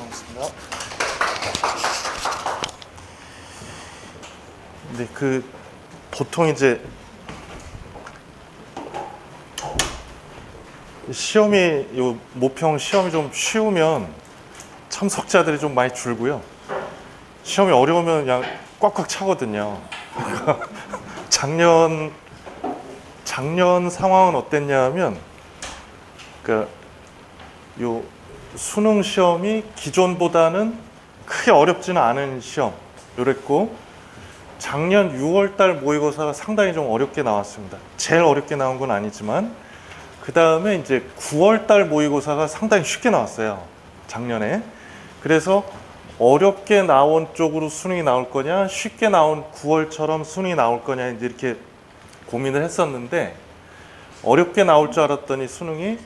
반갑습니다. 네, 보통 이제 모평 시험이 좀 쉬우면 참석자들이 좀 많이 줄고요. 시험이 어려우면 그냥 꽉꽉 차거든요. 작년 상황은 어땠냐면, 요 수능 시험이 기존보다는 크게 어렵지는 않은 시험 요랬고, 작년 6월달 모의고사가 상당히 좀 어렵게 나왔습니다. 제일 어렵게 나온 건 아니지만, 그 다음에 이제 9월달 모의고사가 상당히 쉽게 나왔어요, 작년에. 그래서 어렵게 나온 쪽으로 수능이 나올 거냐, 쉽게 나온 9월처럼 수능이 나올 거냐, 이제 이렇게 고민을 했었는데, 어렵게 나올 줄 알았더니 수능이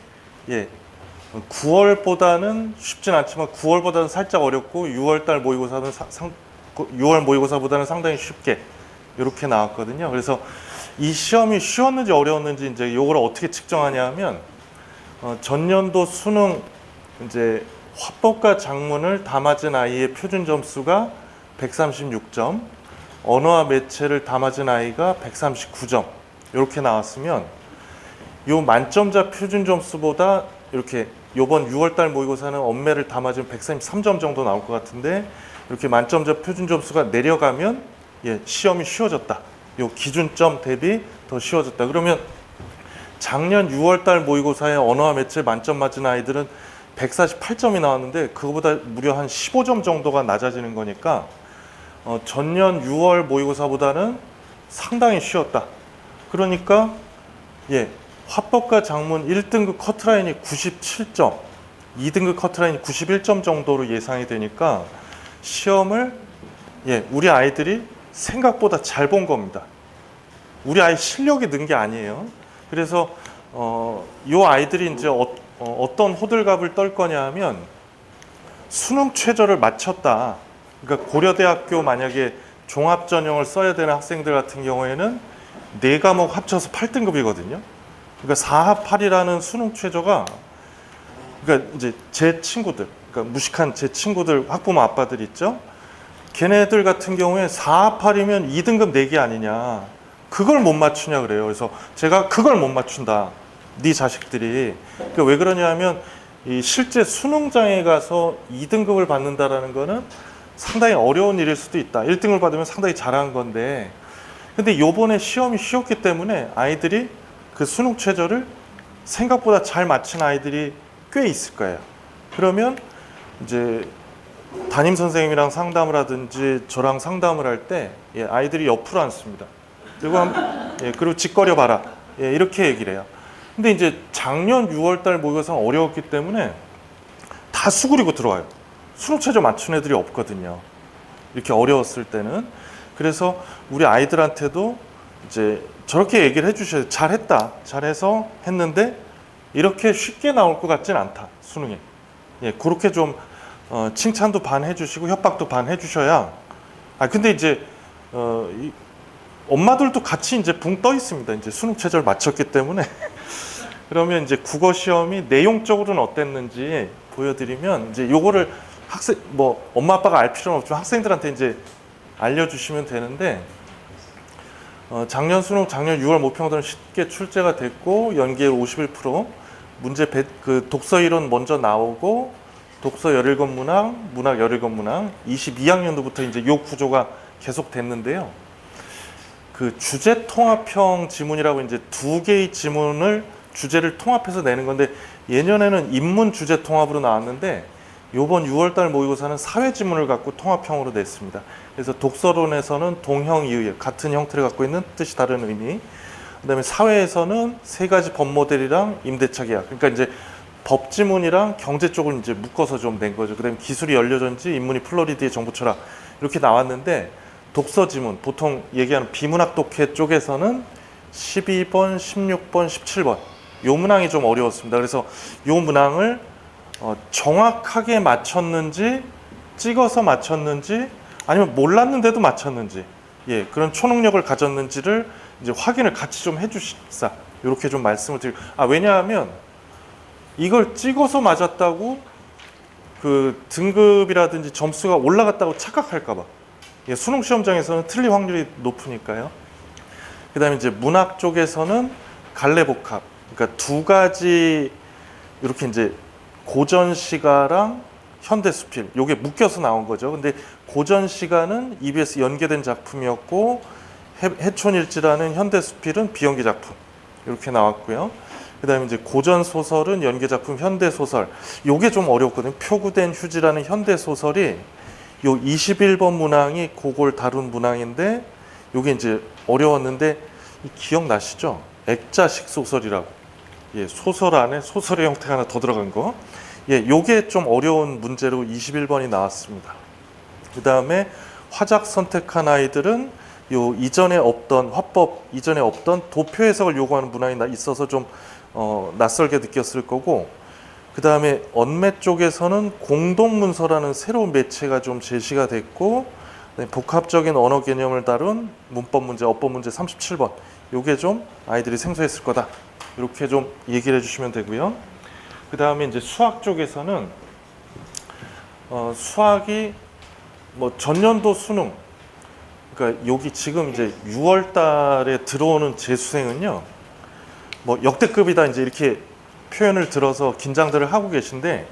9월보다는 쉽진 않지만 9월보다는 살짝 어렵고 6월달 모의고사는 6월 모의고사보다는 상당히 쉽게 이렇게 나왔거든요. 그래서 이 시험이 쉬웠는지 어려웠는지 이제 이걸 어떻게 측정하냐면, 전년도 수능 이제 화법과 작문을 다 맞은 아이의 표준 점수가 136점, 언어와 매체를 다 맞은 아이가 139점 이렇게 나왔으면, 요 만점자 표준 점수보다 이렇게 요번 6월달 모의고사는 언매를 다 맞으면 133점 정도 나올 것 같은데, 이렇게 만점자 표준 점수가 내려가면 시험이 쉬워졌다. 요 기준점 대비 더 쉬워졌다. 그러면 작년 6월달 모의고사에 언어와 매체 만점 맞은 아이들은 148점이 나왔는데 그거보다 무려 한 15점 정도가 낮아지는 거니까 전년 6월 모의고사보다는 상당히 쉬웠다. 그러니까 화법과 작문 1등급 커트라인이 97점, 2등급 커트라인이 91점 정도로 예상이 되니까 시험을 우리 아이들이 생각보다 잘 본 겁니다. 우리 아이 실력이 는 게 아니에요. 그래서 요 아이들이 이제 어떤 호들갑을 떨 거냐 하면, 수능 최저를 맞췄다. 그러니까 고려대학교 만약에 종합 전형을 써야 되는 학생들 같은 경우에는 4과목 합쳐서 8등급이거든요. 그러니까 4합 8이라는 수능 최저가, 그러니까 이제 제 친구들, 그러니까 무식한 제 친구들, 학부모 아빠들 있죠. 걔네들 같은 경우에 4합 8이면 2등급 4개 아니냐. 그걸 못 맞추냐 그래요. 그래서 제가 그걸 못 맞춘다, 네 자식들이. 그러니까 왜 그러냐 하면, 이 실제 수능장에 가서 2등급을 받는다라는 거는 상당히 어려운 일일 수도 있다. 1등을 받으면 상당히 잘한 건데, 근데 요번에 시험이 쉬웠기 때문에 아이들이 그 수능 최저를 생각보다 잘 맞춘 아이들이 꽤 있을 거예요. 그러면 이제 담임 선생님이랑 상담을 하든지 저랑 상담을 할 때 아이들이 옆으로 앉습니다. 그리고 짓거려 봐라, 이렇게 얘기를 해요. 근데 이제 작년 6월달 모의고사가 어려웠기 때문에 다 수그리고 들어와요. 수능 최저 맞춘 애들이 없거든요, 이렇게 어려웠을 때는. 그래서 우리 아이들한테도 이제 저렇게 얘기를 해주셔야, 잘했다, 잘해서 했는데 이렇게 쉽게 나올 것 같진 않다, 수능에. 그렇게 좀 칭찬도 반 해주시고 협박도 반 해주셔야. 근데 이제 엄마들도 같이 이제 붕 떠 있습니다. 이제 수능 최저를 맞췄기 때문에. 그러면 이제 국어 시험이 내용적으로는 어땠는지 보여드리면, 이제 요거를 엄마 아빠가 알 필요는 없지만 학생들한테 이제 알려주시면 되는데, 작년 수능 작년 6월 모평들은 쉽게 출제가 됐고, 연계율 51%, 문제 독서 이론 먼저 나오고, 독서 17문항, 문학 17문항, 22학년도부터 이제 요 구조가 계속 됐는데요. 그 주제 통합형 지문이라고 이제 2개의 지문을 주제를 통합해서 내는 건데, 예년에는 인문 주제 통합으로 나왔는데 요번 6월달 모의고사는 사회 지문을 갖고 통합형으로 냈습니다. 그래서 독서론에서는 동형 이의, 같은 형태를 갖고 있는 뜻이 다른 의미. 그다음에 사회에서는 3가지 법 모델이랑 임대차 계약. 그러니까 이제 법 지문이랑 경제 쪽을 이제 묶어서 좀 낸 거죠. 그다음에 기술이 연료전지, 인문이 플로리드의 정보 철학, 이렇게 나왔는데, 독서 지문, 보통 얘기하는 비문학 독해 쪽에서는 12번, 16번, 17번 요 문항이 좀 어려웠습니다. 그래서 요 문항을 정확하게 맞췄는지, 찍어서 맞췄는지, 아니면 몰랐는데도 맞췄는지, 그런 초능력을 가졌는지를 이제 확인을 같이 좀 해주십사, 이렇게 좀 말씀을 드리고. 왜냐하면 이걸 찍어서 맞았다고 그 등급이라든지 점수가 올라갔다고 착각할까 봐. 예, 수능 시험장에서는 틀릴 확률이 높으니까요. 그다음에 이제 문학 쪽에서는 갈래복합. 그러니까 두 가지 이렇게 이제 고전 시가랑 현대 수필 요게 묶여서 나온 거죠. 근데 고전 시가는 EBS 연계된 작품이었고 해촌일지라는 현대 수필은 비연계 작품 이렇게 나왔고요. 그다음에 이제 고전 소설은 연계 작품 현대 소설. 요게 좀 어렵거든요. 표구된 휴지라는 현대 소설이 요 21번 문항이 그걸 다룬 문항인데 요게 이제 어려웠는데 기억나시죠? 액자식 소설이라고. 예, 소설 안에 소설의 형태가 하나 더 들어간 거. 예, 요게 좀 어려운 문제로 21번이 나왔습니다. 그다음에 화작 선택한 아이들은 요 이전에 없던 화법 이전에 없던 도표 해석을 요구하는 문항이 있어서 좀 낯설게 느꼈을 거고, 그다음에 언매 쪽에서는 공동문서라는 새로운 매체가 좀 제시가 됐고, 복합적인 언어 개념을 다룬 문법 문제, 어법 문제 37번 요게 좀 아이들이 생소했을 거다 이렇게 좀 얘기를 해주시면 되고요. 그다음에 이제 수학 쪽에서는 수학이 뭐 전년도 수능, 그러니까 여기 지금 이제 6월 달에 들어오는 재수생은요, 뭐 역대급이다 이제 이렇게 표현을 들어서 긴장들을 하고 계신데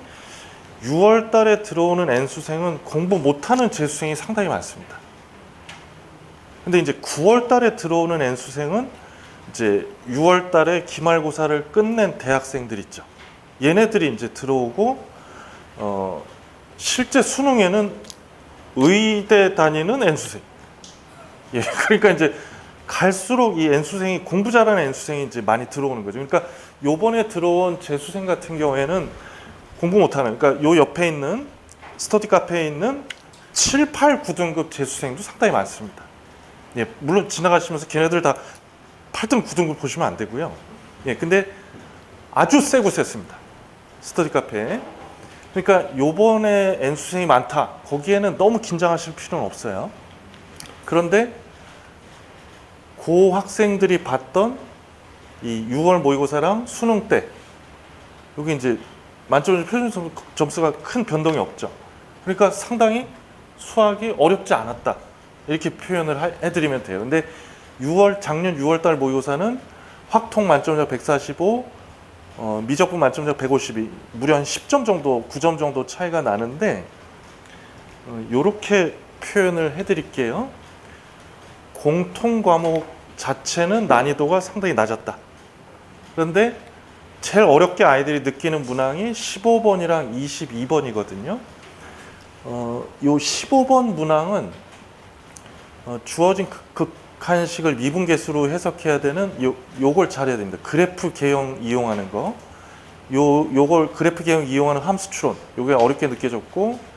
6월 달에 들어오는 N수생은 공부 못하는 재수생이 상당히 많습니다. 근데 이제 9월 달에 들어오는 N수생은 이제 6월 달에 기말고사를 끝낸 대학생들 있죠. 얘네들이 이제 들어오고 실제 수능에는 의대 다니는 N수생. 예, 그러니까 이제 갈수록 이 N수생이 공부 잘하는 N수생이 이제 많이 들어오는 거죠. 그러니까 요번에 들어온 재수생 같은 경우에는 공부 못하는, 그러니까 요 옆에 있는 스터디 카페에 있는 7, 8, 9등급 재수생도 상당히 많습니다. 예, 물론 지나가시면서 걔네들 다 8등, 9등급 보시면 안 되고요. 예, 근데 아주 세고 셌습니다. 스터디 카페에. 그러니까 요번에 N수생이 많다. 거기에는 너무 긴장하실 필요는 없어요. 그런데 고 학생들이 봤던 이 6월 모의고사랑 수능 때 여기 이제 만점 표준 점수가 큰 변동이 없죠. 그러니까 상당히 수학이 어렵지 않았다 이렇게 표현을 해드리면 돼요. 근데 작년 6월 달 모의고사는 확통 만점작 145, 미적분 만점작 152, 무려 한 10점 정도, 9점 정도 차이가 나는데 이렇게 표현을 해드릴게요. 공통 과목 자체는 난이도가 상당히 낮았다. 그런데 제일 어렵게 아이들이 느끼는 문항이 15번이랑 22번이거든요. 요 15번 문항은 주어진 극한식을 미분계수로 해석해야 되는 요걸 잘해야 됩니다. 그래프 개형 이용하는 거. 요걸 그래프 개형 이용하는 함수 추론. 요게 어렵게 느껴졌고,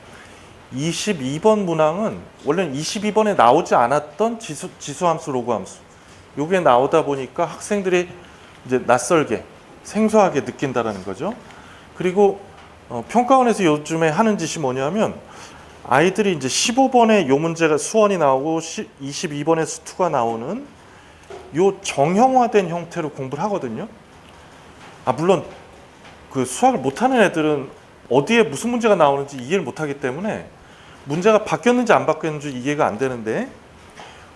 22번 문항은 원래는 22번에 나오지 않았던 지수함수, 로그함수. 요게 나오다 보니까 학생들이 이제 낯설게, 생소하게 느낀다라는 거죠. 그리고 평가원에서 요즘에 하는 짓이 뭐냐면 아이들이 이제 15번에 요 문제가 수원이 나오고 22번에 수투가 나오는 요 정형화된 형태로 공부를 하거든요. 물론 그 수학을 못하는 애들은 어디에 무슨 문제가 나오는지 이해를 못하기 때문에 문제가 바뀌었는지 안 바뀌었는지 이해가 안 되는데,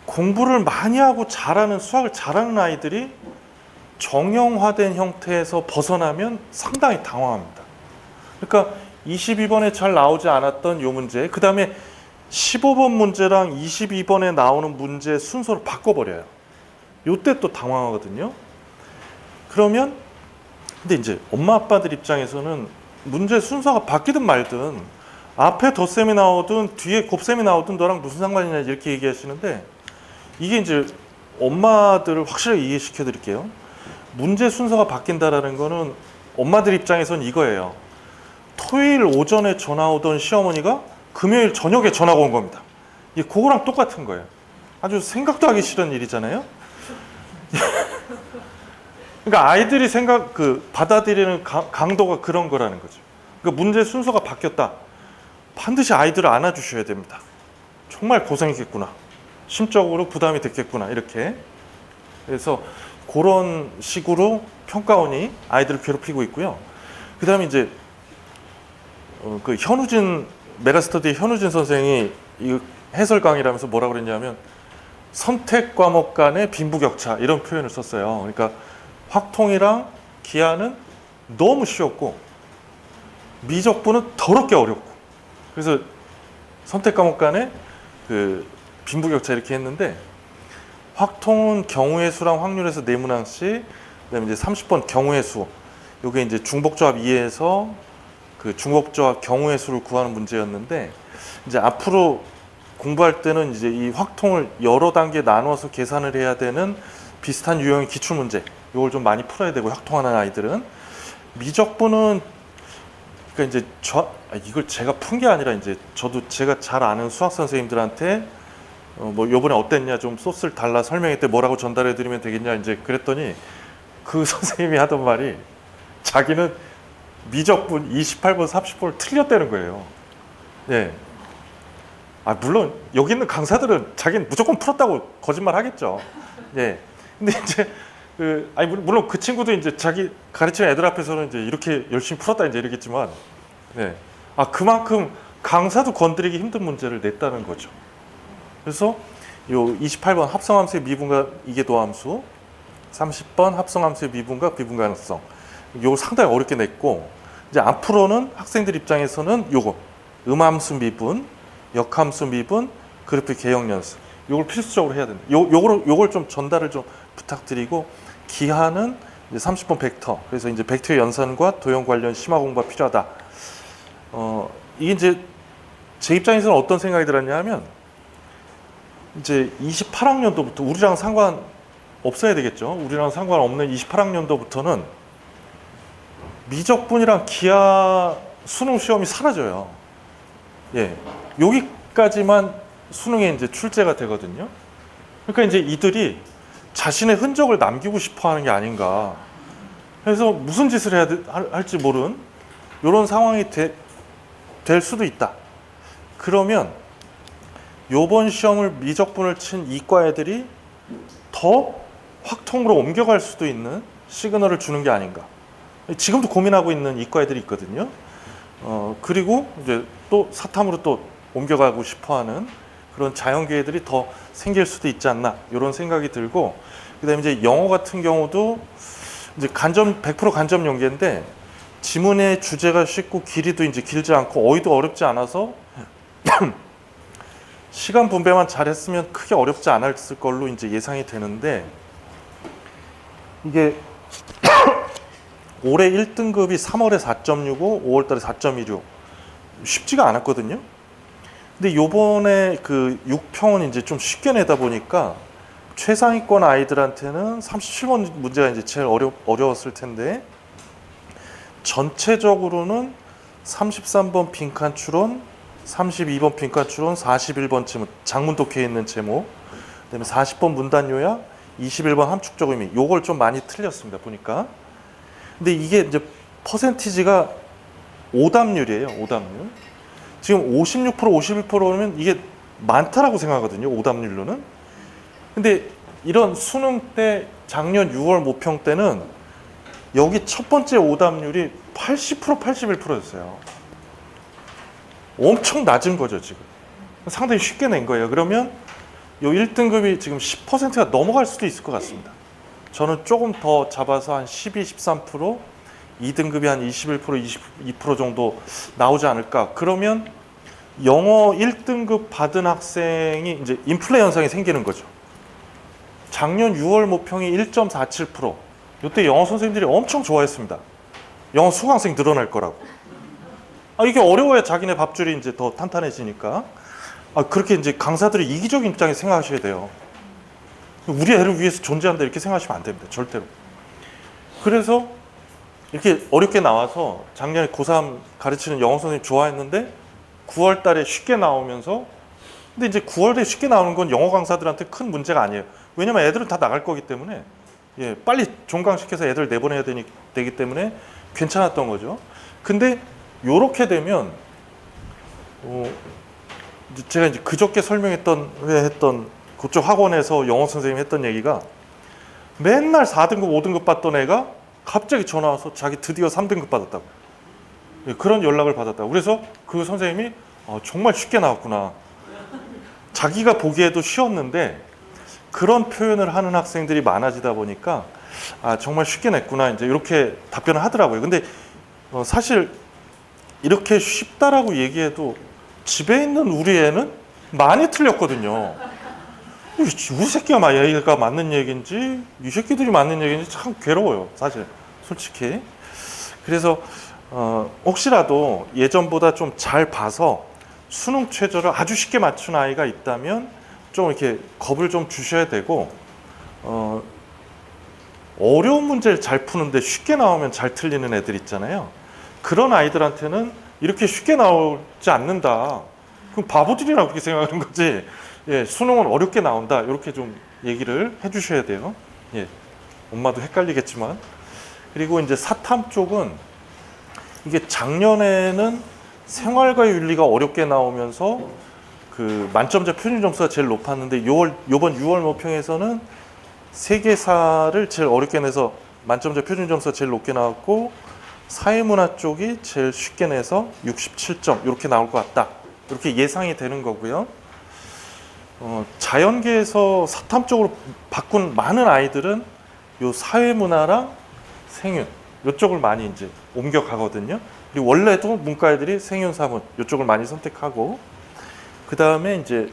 공부를 많이 하고 잘하는, 수학을 잘하는 아이들이 정형화된 형태에서 벗어나면 상당히 당황합니다. 그러니까 22번에 잘 나오지 않았던 요 문제, 그 다음에 15번 문제랑 22번에 나오는 문제 순서를 바꿔버려요. 요때 또 당황하거든요. 그러면 근데 이제 엄마 아빠들 입장에서는 문제 순서가 바뀌든 말든 앞에 덧셈이 나오든 뒤에 곱셈이 나오든 너랑 무슨 상관이냐 이렇게 얘기하시는데, 이게 이제 엄마들을 확실하게 이해시켜 드릴게요. 문제 순서가 바뀐다라는 거는 엄마들 입장에서는 이거예요. 토요일 오전에 전화 오던 시어머니가 금요일 저녁에 전화가 온 겁니다. 이게 그거랑 똑같은 거예요. 아주 생각도 하기 싫은 일이잖아요. 그러니까 아이들이 받아들이는 강도가 그런 거라는 거죠. 그러니까 문제 순서가 바뀌었다. 반드시 아이들을 안아주셔야 됩니다. 정말 고생했겠구나. 심적으로 부담이 됐겠구나. 이렇게. 그래서 그런 식으로 평가원이 아이들을 괴롭히고 있고요. 그 다음에 이제 그 현우진 메가스터디의 현우진 선생이 이 해설 강의를 서 뭐라고 그랬냐면 선택 과목 간의 빈부격차 이런 표현을 썼어요. 그러니까 확통이랑 기하는 너무 쉬웠고 미적분은 더럽게 어렵고 그래서 선택 과목 간의 그 빈부격차 이렇게 했는데 확통은 경우의 수랑 확률에서 네모나씩 그다음에 이제 30번 경우의 수 요게 이제 중복조합 2에서 그 중복조합 경우의 수를 구하는 문제였는데 이제 앞으로 공부할 때는 이제 이 확통을 여러 단계 나눠서 계산을 해야 되는 비슷한 유형의 기출문제 이걸 좀 많이 풀어야 되고 확통하는 아이들은 미적분은 그러니까 이제 이걸 제가 푼 게 아니라 이제 저도 제가 잘 아는 수학 선생님들한테 뭐 요번에 어땠냐 좀 소스를 달라 설명할 때 뭐라고 전달해 드리면 되겠냐 이제 그랬더니 그 선생님이 하던 말이 자기는 미적분 28번 30번을 틀렸다는 거예요. 예. 물론 여기 있는 강사들은 자기는 무조건 풀었다고 거짓말 하겠죠. 예. 근데 이제 물론 그 친구도 이제 자기 가르치는 애들 앞에서는 이제 이렇게 열심히 풀었다 이제 이러겠지만, 네. 그만큼 강사도 건드리기 힘든 문제를 냈다는 거죠. 그래서 요 28번 합성함수의 미분과 이계도함수, 30번 합성함수의 미분과 비분가능성, 요거 상당히 어렵게 냈고, 이제 앞으로는 학생들 입장에서는 요거 음함수 미분, 역함수 미분, 그래프 개형 연습, 요걸 필수적으로 해야 된다. 요걸 좀 전달을 좀 부탁드리고 기하는 이제 30번 벡터. 그래서 이제 벡터의 연산과 도형 관련 심화 공부가 필요하다. 이게 이제 제 입장에서는 어떤 생각이 들었냐면 이제 28학년도부터 우리랑 상관 없어야 되겠죠. 우리랑 상관없는 28학년도부터는 미적분이랑 기하 수능 시험이 사라져요. 예. 여기까지만 수능에 이제 출제가 되거든요. 그러니까 이제 이들이 자신의 흔적을 남기고 싶어 하는 게 아닌가. 그래서 무슨 짓을 해야 할지 모르는 이런 상황이 될 수도 있다. 그러면 요번 시험을 미적분을 친 이과 애들이 더 확통으로 옮겨갈 수도 있는 시그널을 주는 게 아닌가. 지금도 고민하고 있는 이과 애들이 있거든요. 그리고 이제 또 사탐으로 또 옮겨가고 싶어하는 그런 자연계애들이 더 생길 수도 있지 않나 이런 생각이 들고 그다음에 이제 영어 같은 경우도 이제 100% 간접 연계인데 지문의 주제가 쉽고 길이도 이제 길지 않고 어휘도 어렵지 않아서 시간 분배만 잘했으면 크게 어렵지 않았을 걸로 이제 예상이 되는데 이게 올해 1등급이 3월에 4.65, 5월달에 4.16 쉽지가 않았거든요. 근데 요번에 그 6평은 이제 좀 쉽게 내다 보니까 최상위권 아이들한테는 37번 문제가 이제 제일 어려웠을 텐데 전체적으로는 33번 빈칸 추론, 32번 빈칸 추론, 41번 제목, 장문 독해에 있는 제목, 그다음에 40번 문단 요약, 21번 함축적 의미. 요걸 좀 많이 틀렸습니다. 보니까. 근데 이게 이제 퍼센티지가 오답률이에요. 오답률. 지금 56%, 51%면 이게 많다라고 생각하거든요. 오답률로는. 근데 이런 수능 때 작년 6월 모평 때는 여기 첫 번째 오답률이 80%, 81%였어요. 엄청 낮은 거죠, 지금. 상당히 쉽게 낸 거예요. 그러면 요 1등급이 지금 10%가 넘어갈 수도 있을 것 같습니다. 저는 조금 더 잡아서 한 12, 13%, 2등급이 한 21%, 22% 정도 나오지 않을까. 그러면 영어 1등급 받은 학생이 이제 인플레 현상이 생기는 거죠. 작년 6월 모평이 1.47%. 이때 영어 선생님들이 엄청 좋아했습니다. 영어 수강생 늘어날 거라고. 이게 어려워야 자기네 밥줄이 이제 더 탄탄해지니까. 그렇게 이제 강사들이 이기적인 입장에 생각하셔야 돼요. 우리 애를 위해서 존재한다 이렇게 생각하시면 안 됩니다. 절대로. 그래서 이렇게 어렵게 나와서 작년에 고3 가르치는 영어 선생님 좋아했는데 9월 달에 쉽게 나오면서 근데 이제 9월에 쉽게 나오는 건 영어 강사들한테 큰 문제가 아니에요. 왜냐면 애들은 다 나갈 거기 때문에 빨리 종강시켜서 애들 내보내야 되기 때문에 괜찮았던 거죠. 근데 요렇게 되면 제가 이제 그저께 했던 그쪽 학원에서 영어 선생님이 했던 얘기가 맨날 4등급, 5등급 받던 애가 갑자기 전화 와서 자기 드디어 3등급 받았다고. 예, 그런 연락을 받았다고. 그래서 그 선생님이 정말 쉽게 나왔구나. 자기가 보기에도 쉬웠는데 그런 표현을 하는 학생들이 많아지다 보니까 정말 쉽게 냈구나 이제 이렇게 답변을 하더라고요. 근데 사실 이렇게 쉽다라고 얘기해도 집에 있는 우리 애는 많이 틀렸거든요. 우리 새끼가 얘기가 맞는 얘기인지 이 새끼들이 맞는 얘기인지 참 괴로워요, 사실 솔직히. 그래서 혹시라도 예전보다 좀 잘 봐서 수능 최저를 아주 쉽게 맞춘 아이가 있다면 좀 이렇게 겁을 좀 주셔야 되고, 어려운 문제를 잘 푸는데 쉽게 나오면 잘 틀리는 애들 있잖아요. 그런 아이들한테는 이렇게 쉽게 나오지 않는다. 그럼 바보들이라고 그렇게 생각하는 거지. 예, 수능은 어렵게 나온다. 이렇게 좀 얘기를 해주셔야 돼요. 예, 엄마도 헷갈리겠지만. 그리고 이제 사탐 쪽은 이게 작년에는 생활과 윤리가 어렵게 나오면서 그 만점자 표준 점수가 제일 높았는데 요번 6월 모평에서는 세계사를 제일 어렵게 내서 만점자 표준 점수가 제일 높게 나왔고 사회문화 쪽이 제일 쉽게 내서 67점 이렇게 나올 것 같다. 이렇게 예상이 되는 거고요. 자연계에서 사탐 쪽으로 바꾼 많은 아이들은 요 사회문화랑 생윤 이쪽을 많이 이제 옮겨가거든요. 그리고 원래도 문과 애들이 생윤, 사문 이쪽을 많이 선택하고, 그 다음에 이제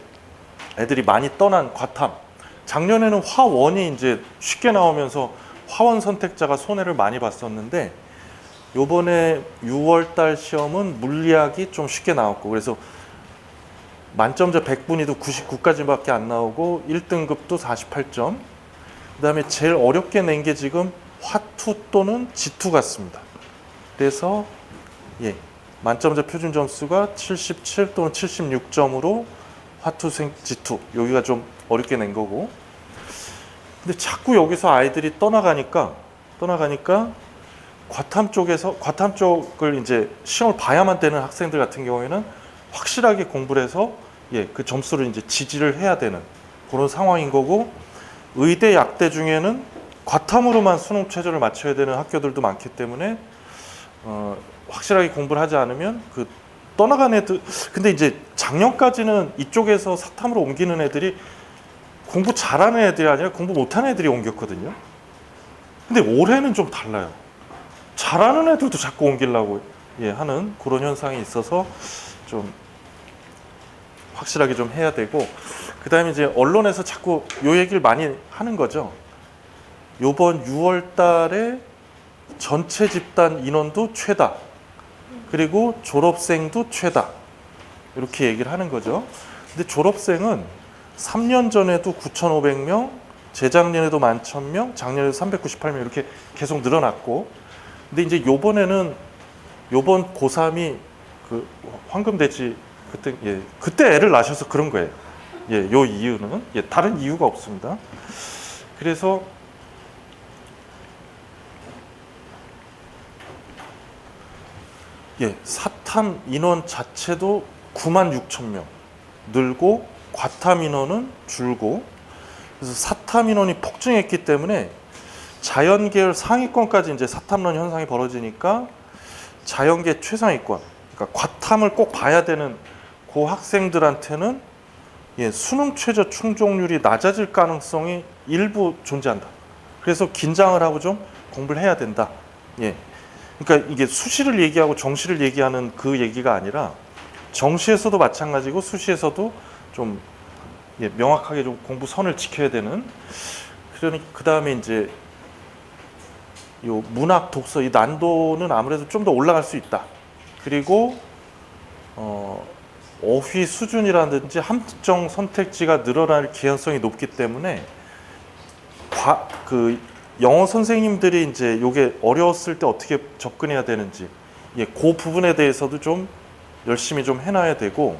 애들이 많이 떠난 과탐. 작년에는 화원이 이제 쉽게 나오면서 화원 선택자가 손해를 많이 봤었는데 요번에 6월달 시험은 물리학이 좀 쉽게 나왔고, 그래서 만점자 100분위도 99까지밖에 안 나오고 1등급도 48점. 그 다음에 제일 어렵게 낸 게 지금 화투 또는 지투 같습니다. 그래서 만점자 표준 점수가 77 또는 76점으로 화투, 지투 여기가 좀 어렵게 낸 거고. 근데 자꾸 여기서 아이들이 떠나가니까 과탐 쪽을 이제 시험을 봐야만 되는 학생들 같은 경우에는 확실하게 공부를 해서 그 점수를 이제 지지를 해야 되는 그런 상황인 거고, 의대, 약대 중에는 과탐으로만 수능 최저를 맞춰야 되는 학교들도 많기 때문에 확실하게 공부를 하지 않으면 그 떠나간 애들. 근데 이제 작년까지는 이쪽에서 사탐으로 옮기는 애들이 공부 잘하는 애들이 아니라 공부 못하는 애들이 옮겼거든요. 근데 올해는 좀 달라요. 잘하는 애들도 자꾸 옮기려고 하는 그런 현상이 있어서 좀 확실하게 좀 해야 되고, 그 다음에 이제 언론에서 자꾸 요 얘기를 많이 하는 거죠. 요번 6월 달에 전체 집단 인원도 최다, 그리고 졸업생도 최다, 이렇게 얘기를 하는 거죠. 근데 졸업생은 3년 전에도 9,500명, 재작년에도 11,000명, 작년에도 398명 이렇게 계속 늘어났고, 근데 이제 요번 고3이 그 황금돼지 그때 애를 낳으셔서 그런 거예요. 요 이유는 다른 이유가 없습니다. 그래서 사탐 인원 자체도 96,000명 늘고 과탐 인원은 줄고, 그래서 사탐 인원이 폭증했기 때문에 자연계열 상위권까지 이제 사탐론 현상이 벌어지니까 자연계 최상위권, 그러니까 과탐을 꼭 봐야 되는 그 학생들한테는 수능 최저 충족률이 낮아질 가능성이 일부 존재한다. 그래서 긴장을 하고 좀 공부를 해야 된다. 그러니까 이게 수시를 얘기하고 정시를 얘기하는 그 얘기가 아니라 정시에서도 마찬가지고 수시에서도 좀 명확하게 좀 공부 선을 지켜야 되는. 그러니 그 다음에 이제 요 문학 독서 이 난도는 아무래도 좀 더 올라갈 수 있다. 그리고 어휘 수준이라든지 함정 선택지가 늘어날 개연성이 높기 때문에 그 영어 선생님들이 이제 요게 어려웠을 때 어떻게 접근해야 되는지 그 부분에 대해서도 좀 열심히 좀 해놔야 되고,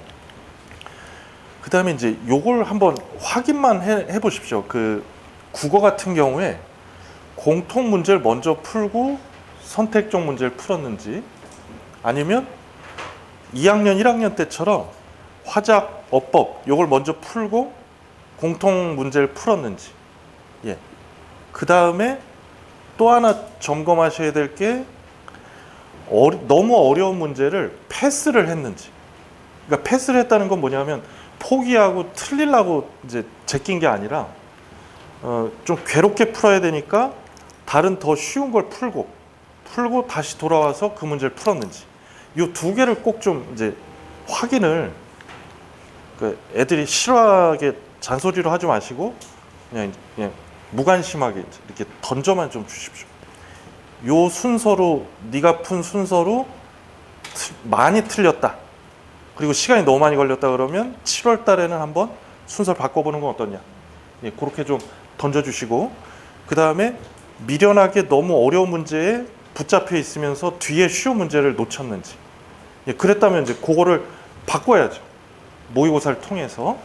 그 다음에 이제 요걸 한번 확인만 해 보십시오. 그 국어 같은 경우에 공통 문제를 먼저 풀고 선택적 문제를 풀었는지, 아니면 2학년 1학년 때처럼 화작, 어법 요걸 먼저 풀고 공통 문제를 풀었는지. 그 다음에 또 하나 점검하셔야 될 게 너무 어려운 문제를 패스를 했는지. 그러니까 패스를 했다는 건 뭐냐면 포기하고 틀리려고 이제 제낀 게 아니라 좀 괴롭게 풀어야 되니까 다른 더 쉬운 걸 풀고 다시 돌아와서 그 문제를 풀었는지. 이 두 개를 꼭 좀 이제 확인을, 그 애들이 싫어하게 잔소리로 하지 마시고 그냥 무관심하게 이렇게 던져만 좀 주십시오. 요 순서로, 네가 푼 순서로 많이 틀렸다, 그리고 시간이 너무 많이 걸렸다 그러면 7월 달에는 한번 순서를 바꿔보는 건 어떠냐. 그렇게 좀 던져주시고, 그 다음에 미련하게 너무 어려운 문제에 붙잡혀 있으면서 뒤에 쉬운 문제를 놓쳤는지. 그랬다면 이제 그거를 바꿔야죠, 모의고사를 통해서.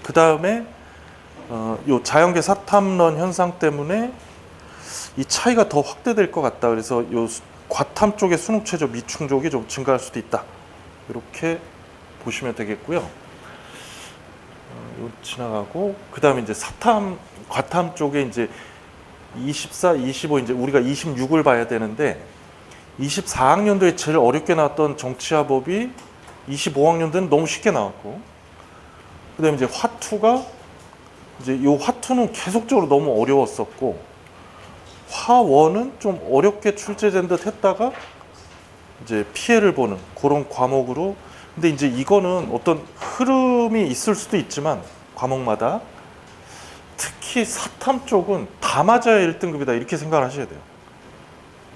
그 다음에 요 자연계 사탐론 현상 때문에 이 차이가 더 확대될 것 같다. 그래서 요 과탐 쪽의 수능 최저 미충족이 좀 증가할 수도 있다. 이렇게 보시면 되겠고요. 요 지나가고, 그 다음에 이제 사탐, 과탐 쪽에 이제 24, 25, 이제 우리가 26을 봐야 되는데, 24학년도에 제일 어렵게 나왔던 정치화법이 25학년도는 너무 쉽게 나왔고, 그 다음에 이제 화투가, 이제 요 화투는 계속적으로 너무 어려웠었고, 화원은 좀 어렵게 출제된 듯 했다가 이제 피해를 보는 그런 과목으로. 근데 이제 이거는 어떤 흐름이 있을 수도 있지만 과목마다, 특히 사탐 쪽은 다 맞아야 1등급이다 이렇게 생각을 하셔야 돼요.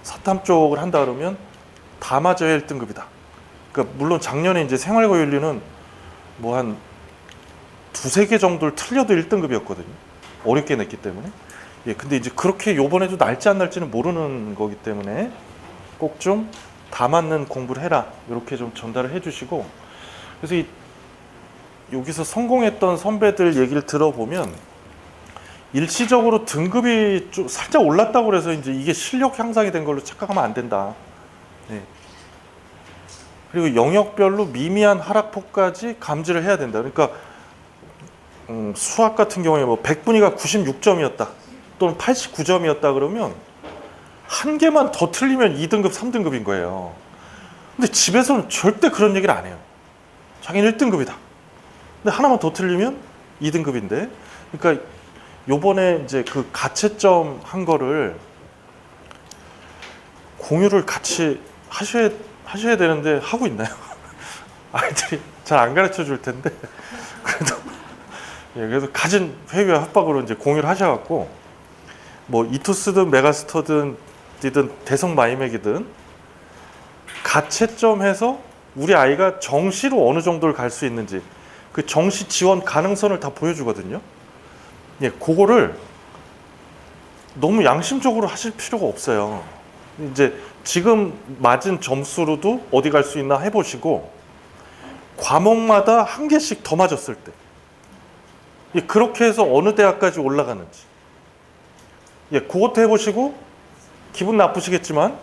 사탐 쪽을 한다 그러면 다 맞아야 1등급이다. 그러니까 물론 작년에 이제 생활과 윤리는 뭐 한 두세 개 정도를 틀려도 1등급이었거든요. 어렵게 냈기 때문에. 근데 이제 그렇게 요번에도 날지 안 날지는 모르는 거기 때문에 꼭 좀 다 맞는 공부를 해라, 이렇게 좀 전달을 해주시고. 그래서 여기서 성공했던 선배들 얘기를 들어보면 일시적으로 등급이 좀 살짝 올랐다고 해서 이제 이게 실력 향상이 된 걸로 착각하면 안 된다. 그리고 영역별로 미미한 하락폭까지 감지를 해야 된다. 그러니까 수학 같은 경우에 뭐 100분위가 96점이었다 또는 89점이었다 그러면 한 개만 더 틀리면 2등급, 3등급인 거예요. 근데 집에서는 절대 그런 얘기를 안 해요. 자기는 1등급이다. 근데 하나만 더 틀리면 2등급인데. 그러니까 요번에 이제 그 가채점 한 거를 공유를 같이 하셔야 되는데 하고 있나요? 아이들이 잘 안 가르쳐 줄 텐데. 그래서 가진 회의와 협박으로 이제 공유를 하셔갖고, 뭐 이투스든 메가스터든 대성 마이맥이든 가채점 해서 우리 아이가 정시로 어느 정도를 갈 수 있는지 그 정시 지원 가능성을 다 보여주거든요. 그거를 너무 양심적으로 하실 필요가 없어요. 이제 지금 맞은 점수로도 어디 갈 수 있나 해보시고, 과목마다 한 개씩 더 맞았을 때 그렇게 해서 어느 대학까지 올라가는지 그것도 해보시고, 기분 나쁘시겠지만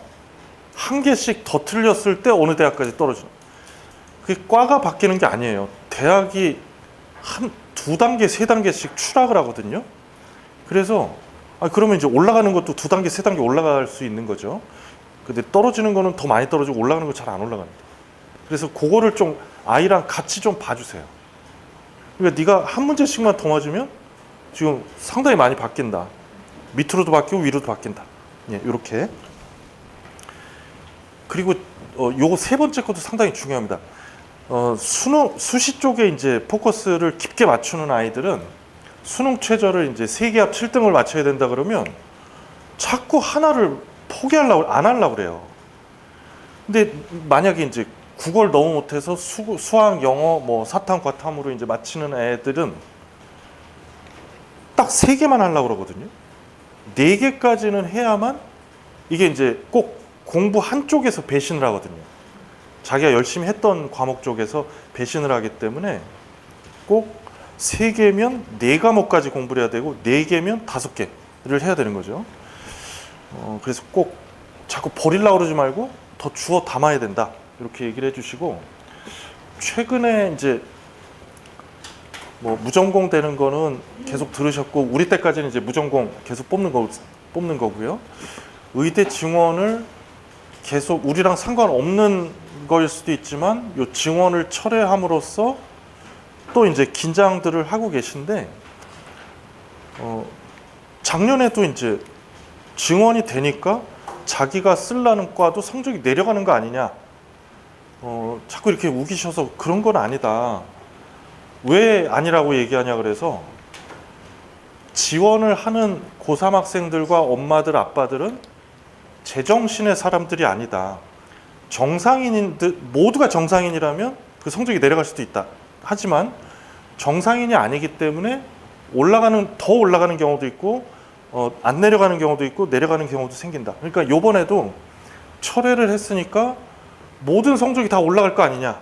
한 개씩 더 틀렸을 때 어느 대학까지 떨어지는. 그게 과가 바뀌는 게 아니에요. 대학이 한 2단계, 3단계씩 추락을 하거든요. 그래서 그러면 이제 올라가는 것도 2단계, 3단계 올라갈 수 있는 거죠. 근데 떨어지는 거는 더 많이 떨어지고 올라가는 건 잘 안 올라갑니다. 그래서 그거를 좀 아이랑 같이 좀 봐주세요. 그러니까 네가 한 문제씩만 더 맞으면 지금 상당히 많이 바뀐다. 밑으로도 바뀌고 위로도 바뀐다. 이렇게. 그리고 요거 세 번째 것도 상당히 중요합니다. 수시 쪽에 이제 포커스를 깊게 맞추는 아이들은 수능 최저를 이제 3개 합 7등을 맞춰야 된다 그러면 자꾸 하나를 포기하려고 안 하려고 그래요. 근데 만약에 이제 국어를 너무 못해서 수학, 영어, 뭐 사탐, 과탐으로 이제 맞히는 애들은 딱 3개만 하려고 그러거든요. 4개까지는 해야만 이게 이제 꼭 공부 한쪽에서 배신을 하거든요. 자기가 열심히 했던 과목 쪽에서 배신을 하기 때문에 꼭 3개면 4과목까지 공부를 해야 되고 4개면 5개를 해야 되는 거죠. 그래서 꼭 자꾸 버리려고 그러지 말고 더 주워 담아야 된다. 이렇게 얘기를 해주시고, 최근에 이제 뭐 무전공 되는 거는 계속 들으셨고, 우리 때까지는 이제 무전공 계속 뽑는 거고요. 의대 증원을 계속 우리랑 상관없는 거일 수도 있지만 요 증원을 철회함으로써 또 이제 긴장들을 하고 계신데 작년에도 이제 증원이 되니까 자기가 쓰려는 과도 성적이 내려가는 거 아니냐. 자꾸 이렇게 우기셔서 그런 건 아니다. 왜 아니라고 얘기하냐 그래서 지원을 하는 고3 학생들과 엄마들, 아빠들은 제정신의 사람들이 아니다. 정상인들 모두가 정상인이라면 그 성적이 내려갈 수도 있다. 하지만 정상인이 아니기 때문에 더 올라가는 경우도 있고 안 내려가는 경우도 있고 내려가는 경우도 생긴다. 그러니까 요번에도 철회를 했으니까 모든 성적이 다 올라갈 거 아니냐.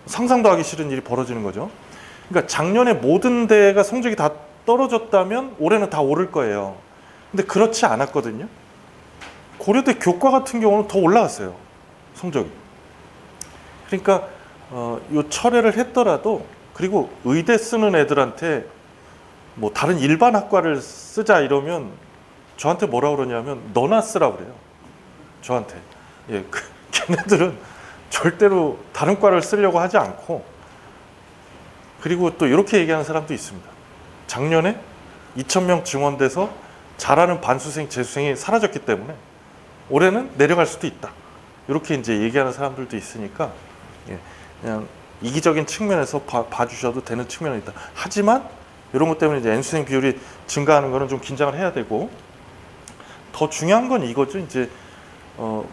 상상도 하기 싫은 일이 벌어지는 거죠. 그러니까 작년에 모든 대가 성적이 다 떨어졌다면 올해는 다 오를 거예요. 근데 그렇지 않았거든요. 고려대 교과 같은 경우는 더 올라갔어요. 성적이. 그러니까 요 철회를 했더라도 그리고 의대 쓰는 애들한테 뭐 다른 일반 학과를 쓰자 이러면 저한테 뭐라 그러냐면 너나 쓰라 그래요. 저한테. 예, 걔네들은 절대로 다른 과를 쓰려고 하지 않고 그리고 또 이렇게 얘기하는 사람도 있습니다. 작년에 2,000명 증원돼서 잘하는 반수생, 재수생이 사라졌기 때문에 올해는 내려갈 수도 있다. 이렇게 이제 얘기하는 사람들도 있으니까 그냥 이기적인 측면에서 봐주셔도 되는 측면이 있다. 하지만 이런 것 때문에 이제 N수생 비율이 증가하는 거는 좀 긴장을 해야 되고 더 중요한 건 이거죠. 이제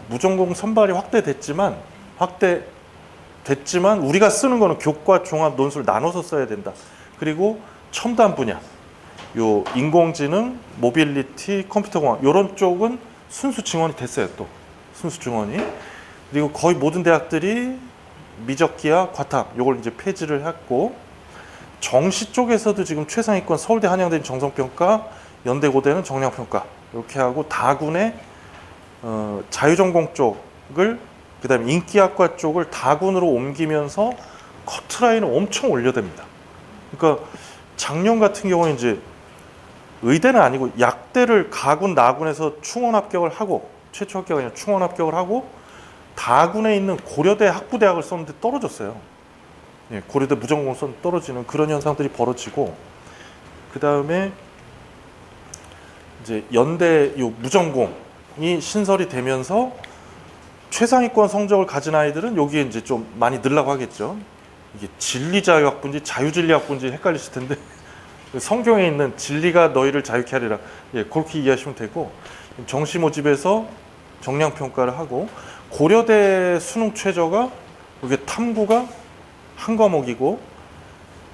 무전공 선발이 확대됐지만 우리가 쓰는 거는 교과, 종합, 논술 나눠서 써야 된다. 그리고 첨단 분야, 요 인공지능, 모빌리티, 컴퓨터공학 이런 쪽은 순수 증원이 됐어요. 또 순수 증원이. 그리고 거의 모든 대학들이 미적기와 과탐 요걸 이제 폐지를 했고 정시 쪽에서도 지금 최상위권 서울대, 한양대는 정성평가, 연대, 고대는 정량평가 이렇게 하고 다군의 자유전공 쪽을 그다음에 인기학과 쪽을 다군으로 옮기면서 커트라인을 엄청 올려댑니다. 그러니까 작년 같은 경우는 이제 의대는 아니고 약대를 가군, 나군에서 충원 합격을 하고 최초 합격이 아니라 충원 합격을 하고 다군에 있는 고려대 학부대학을 썼는데 떨어졌어요. 예, 고려대 무전공을 썼는데 떨어지는 그런 현상들이 벌어지고 그 다음에 이제 연대 요 무전공이 신설이 되면서 최상위권 성적을 가진 아이들은 여기에 이제 좀 많이 늘라고 하겠죠. 이게 진리자유학부인지 자유진리학부인지 헷갈리실 텐데 성경에 있는 진리가 너희를 자유케 하리라. 예, 그렇게 이해하시면 되고 정시 모집에서 정량평가를 하고 고려대 수능 최저가 이게 탐구가 한 과목이고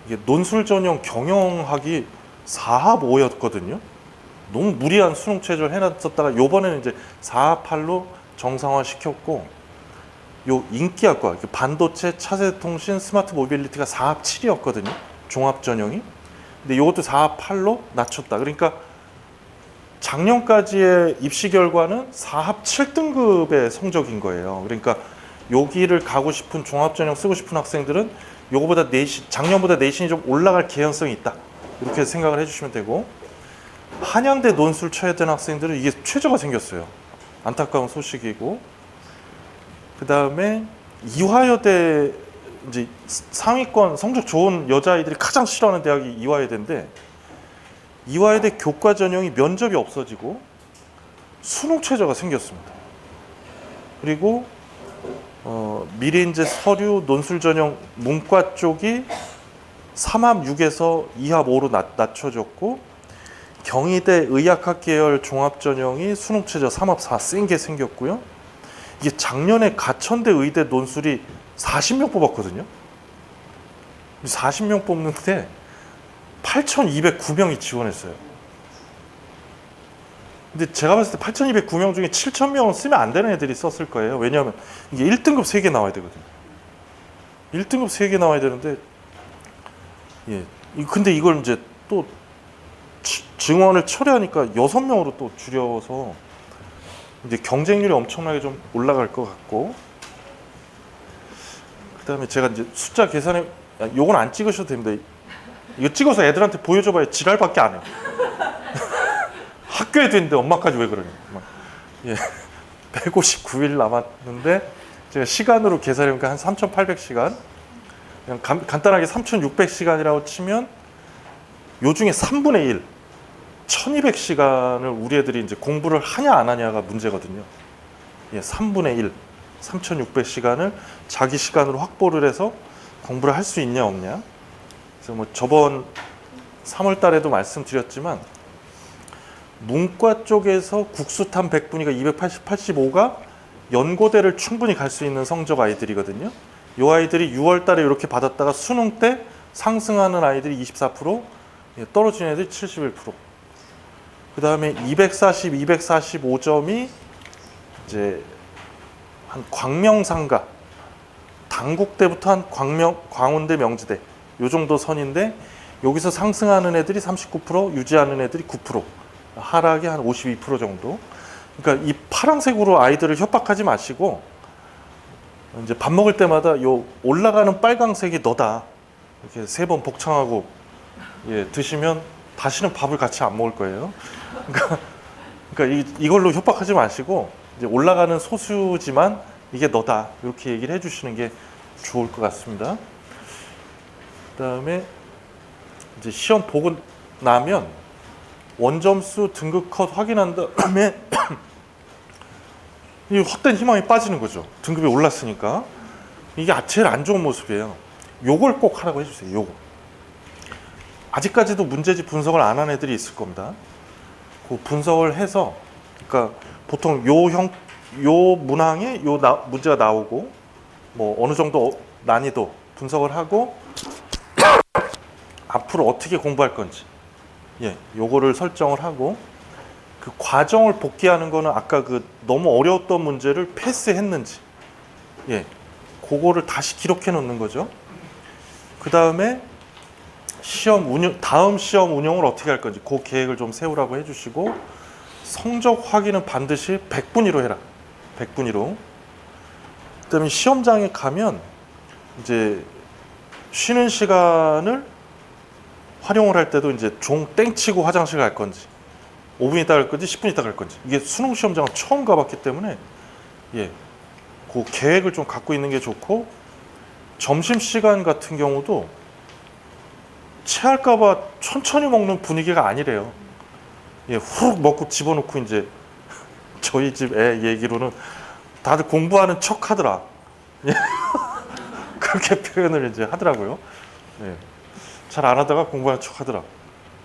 이게 논술 전형 경영학이 4합 5였거든요. 너무 무리한 수능 최저를 해놨었다가 요번에는 이제 4합 8로 정상화 시켰고 요 인기학과 반도체, 차세대통신, 스마트 모빌리티가 4합 7이었거든요. 종합 전형이. 근데 이것도 4합 8로 낮췄다. 그러니까 작년까지의 입시 결과는 4합 7등급의 성적인 거예요. 그러니까 여기를 가고 싶은 종합 전형 쓰고 싶은 학생들은 요거보다 작년보다 내신이 좀 올라갈 개연성이 있다. 이렇게 생각을 해주시면 되고 한양대 논술 쳐야 되는 학생들은 이게 최저가 생겼어요. 안타까운 소식이고 그 다음에 이화여대 이제 상위권 성적 좋은 여자아이들이 가장 싫어하는 대학이 이화여대인데 이화여대 교과 전형이 면접이 없어지고 수능 최저가 생겼습니다. 그리고 미래인재 서류 논술 전형 문과 쪽이 3합 6에서 2합 5로 낮춰졌고 경희대 의학학 계열 종합 전형이 수능 최저 3합 4 센 게 생겼고요. 이게 작년에 가천대 의대 논술이 40명 뽑았거든요. 40명 뽑는데 8,209명이 지원했어요. 근데 제가 봤을 때 8,209명 중에 7,000명은 쓰면 안 되는 애들이 썼을 거예요. 왜냐하면 이게 1등급 3개 나와야 되거든요. 1등급 3개 나와야 되는데 예. 근데 이걸 이제 또 증원을 철회하니까 6명으로 또 줄여서 이제 경쟁률이 엄청나게 좀 올라갈 것 같고 그다음에 제가 이제 숫자 계산에 요건 안 찍으셔도 됩니다. 이거 찍어서 애들한테 보여줘봐야 지랄밖에 안 해요. 학교에도 있는데 엄마까지 왜 그러냐. 예. 159일 남았는데 제가 시간으로 계산해보니까 한 3,800시간, 그냥 간단하게 3,600시간이라고 치면 요 중에 3분의 1, 1,200시간을 우리 애들이 이제 공부를 하냐 안 하냐가 문제거든요. 예, 3분의 1, 3,600시간을 자기 시간으로 확보를 해서 공부를 할 수 있냐 없냐. 그래서 뭐 저번 3월 달에도 말씀드렸지만 문과 쪽에서 국수탐 100분위가 280, 85가 연고대를 충분히 갈 수 있는 성적 아이들이거든요. 이 아이들이 6월 달에 이렇게 받았다가 수능 때 상승하는 아이들이 24%, 떨어지는 애들이 71%. 그 다음에 240, 245점이 이제 한 광명상가, 당국대부터 한 광운대, 명지대 요 정도 선인데 여기서 상승하는 애들이 39%, 유지하는 애들이 9%, 하락이 한 52% 정도. 그러니까 이 파란색으로 아이들을 협박하지 마시고 이제 밥 먹을 때마다 요 올라가는 빨강색이 너다 이렇게 3번 복창하고 예, 드시면 다시는 밥을 같이 안 먹을 거예요. 그러니까 이걸로 협박하지 마시고 이제 올라가는 소수지만 이게 너다 이렇게 얘기를 해주시는 게 좋을 것 같습니다. 그다음에 이제 시험 보고 나면 원점수 등급 컷 확인한 다음에 이 헛된 희망이 빠지는 거죠. 등급이 올랐으니까. 이게 제일 안 좋은 모습이에요. 요걸 꼭 하라고 해주세요. 요거. 아직까지도 문제집 분석을 안 한 애들이 있을 겁니다. 그 분석을 해서, 그러니까 보통 요 문항에 문제가 나오고, 뭐 어느 정도 난이도 분석을 하고 앞으로 어떻게 공부할 건지, 예, 요거를 설정을 하고 그 과정을 복귀하는 거는 아까 그 너무 어려웠던 문제를 패스했는지, 예, 그거를 다시 기록해 놓는 거죠. 그 다음에 다음 시험 운영을 어떻게 할 건지 그 계획을 좀 세우라고 해주시고 성적 확인은 반드시 100분위로 해라. 100분위로. 그다음에 시험장에 가면 이제 쉬는 시간을 활용을 할 때도 이제 종 땡치고 화장실 갈 건지 5분 있다 갈 건지 10분 있다 갈 건지 이게 수능 시험장을 처음 가봤기 때문에 예, 그 계획을 좀 갖고 있는 게 좋고 점심시간 같은 경우도 체할까봐 천천히 먹는 분위기가 아니래요. 예, 후룩 먹고 집어넣고 이제 저희 집 애 얘기로는 다들 공부하는 척 하더라. 예. 그렇게 표현을 이제 하더라고요. 예. 잘 안 하다가 공부하는 척 하더라.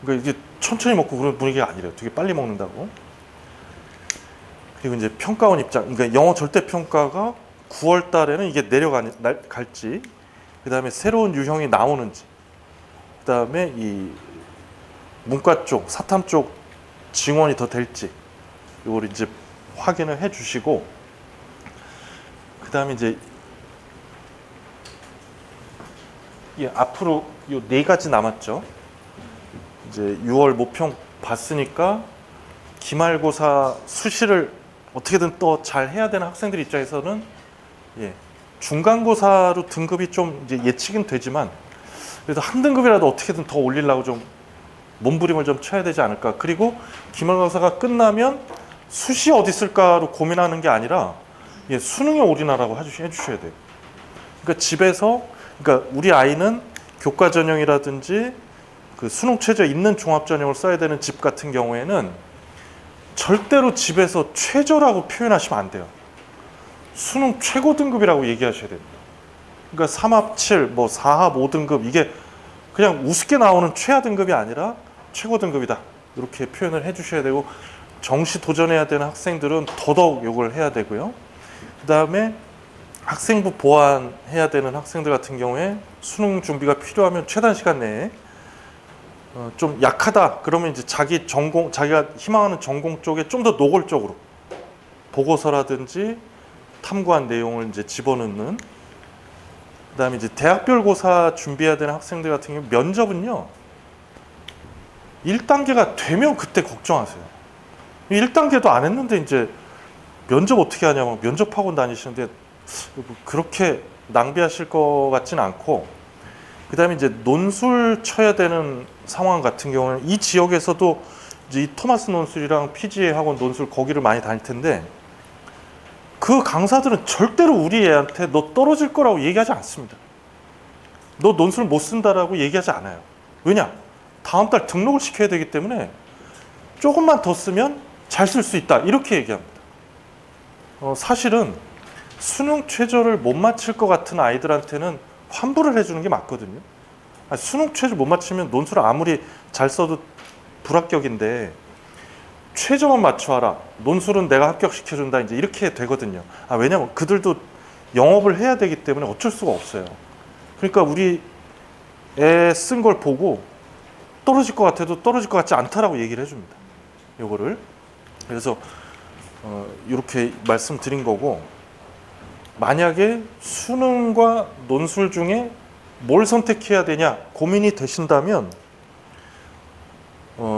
그러니까 이게 천천히 먹고 그런 분위기가 아니래요. 되게 빨리 먹는다고. 그리고 이제 평가원 입장, 그러니까 영어 절대 평가가 9월 달에는 이게 내려갈지, 그 다음에 새로운 유형이 나오는지, 그 다음에 이 문과 쪽, 사탐 쪽 증원이 더 될지, 이걸 이제 확인을 해 주시고, 그 다음에 이제 앞으로 요 4가지 남았죠. 이제 6월 모평 봤으니까 기말고사 수시를 어떻게든 또 잘 해야 되는 학생들 입장에서는 예, 중간고사로 등급이 좀 이제 예측은 되지만 그래도 한 등급이라도 어떻게든 더 올리려고 좀 몸부림을 좀 쳐야 되지 않을까. 그리고 기말고사가 끝나면 수시 어디 있을까로 고민하는 게 아니라 예, 수능에 올인하라고 해주셔야 돼요. 그러니까 집에서, 그러니까 우리 아이는 교과 전형이라든지 그 수능 최저 있는 종합 전형을 써야 되는 집 같은 경우에는 절대로 집에서 최저라고 표현하시면 안 돼요. 수능 최고 등급이라고 얘기하셔야 됩니다. 그러니까 3합 7, 뭐 4합 5등급 이게 그냥 우습게 나오는 최하 등급이 아니라 최고 등급이다. 이렇게 표현을 해주셔야 되고 정시 도전해야 되는 학생들은 더더욱 이걸 해야 되고요. 그 다음에 학생부 보완해야 되는 학생들 같은 경우에 수능 준비가 필요하면 최단 시간 내에 좀 약하다 그러면 이제 자기가 희망하는 전공 쪽에 좀 더 노골적으로 보고서라든지 탐구한 내용을 이제 집어넣는. 그다음에 이제 대학별 고사 준비해야 되는 학생들 같은 경우 면접은요 1단계가 되면 그때 걱정하세요. 1단계도 안 했는데 이제 면접 어떻게 하냐면 면접 학원 다니시는데 그렇게 낭비하실 것 같지는 않고, 그 다음에 이제 논술 쳐야 되는 상황 같은 경우는 이 지역에서도 이제 이 토마스 논술이랑 PGA 학원 논술 거기를 많이 다닐 텐데 그 강사들은 절대로 우리 애한테 너 떨어질 거라고 얘기하지 않습니다. 너 논술 못 쓴다라고 얘기하지 않아요. 왜냐? 다음 달 등록을 시켜야 되기 때문에 조금만 더 쓰면 잘 쓸 수 있다. 이렇게 얘기합니다. 사실은 수능 최저를 못 맞힐 것 같은 아이들한테는 환불을 해주는 게 맞거든요. 수능 최저 못 맞추면 논술을 아무리 잘 써도 불합격인데 최저만 맞춰라. 논술은 내가 합격시켜준다. 이제 이렇게 되거든요. 왜냐면 그들도 영업을 해야 되기 때문에 어쩔 수가 없어요. 그러니까 우리 애 쓴 걸 보고 떨어질 것 같아도 떨어질 것 같지 않다라고 얘기를 해줍니다. 요거를. 그래서 이렇게 말씀드린 거고, 만약에 수능과 논술 중에 뭘 선택해야 되냐 고민이 되신다면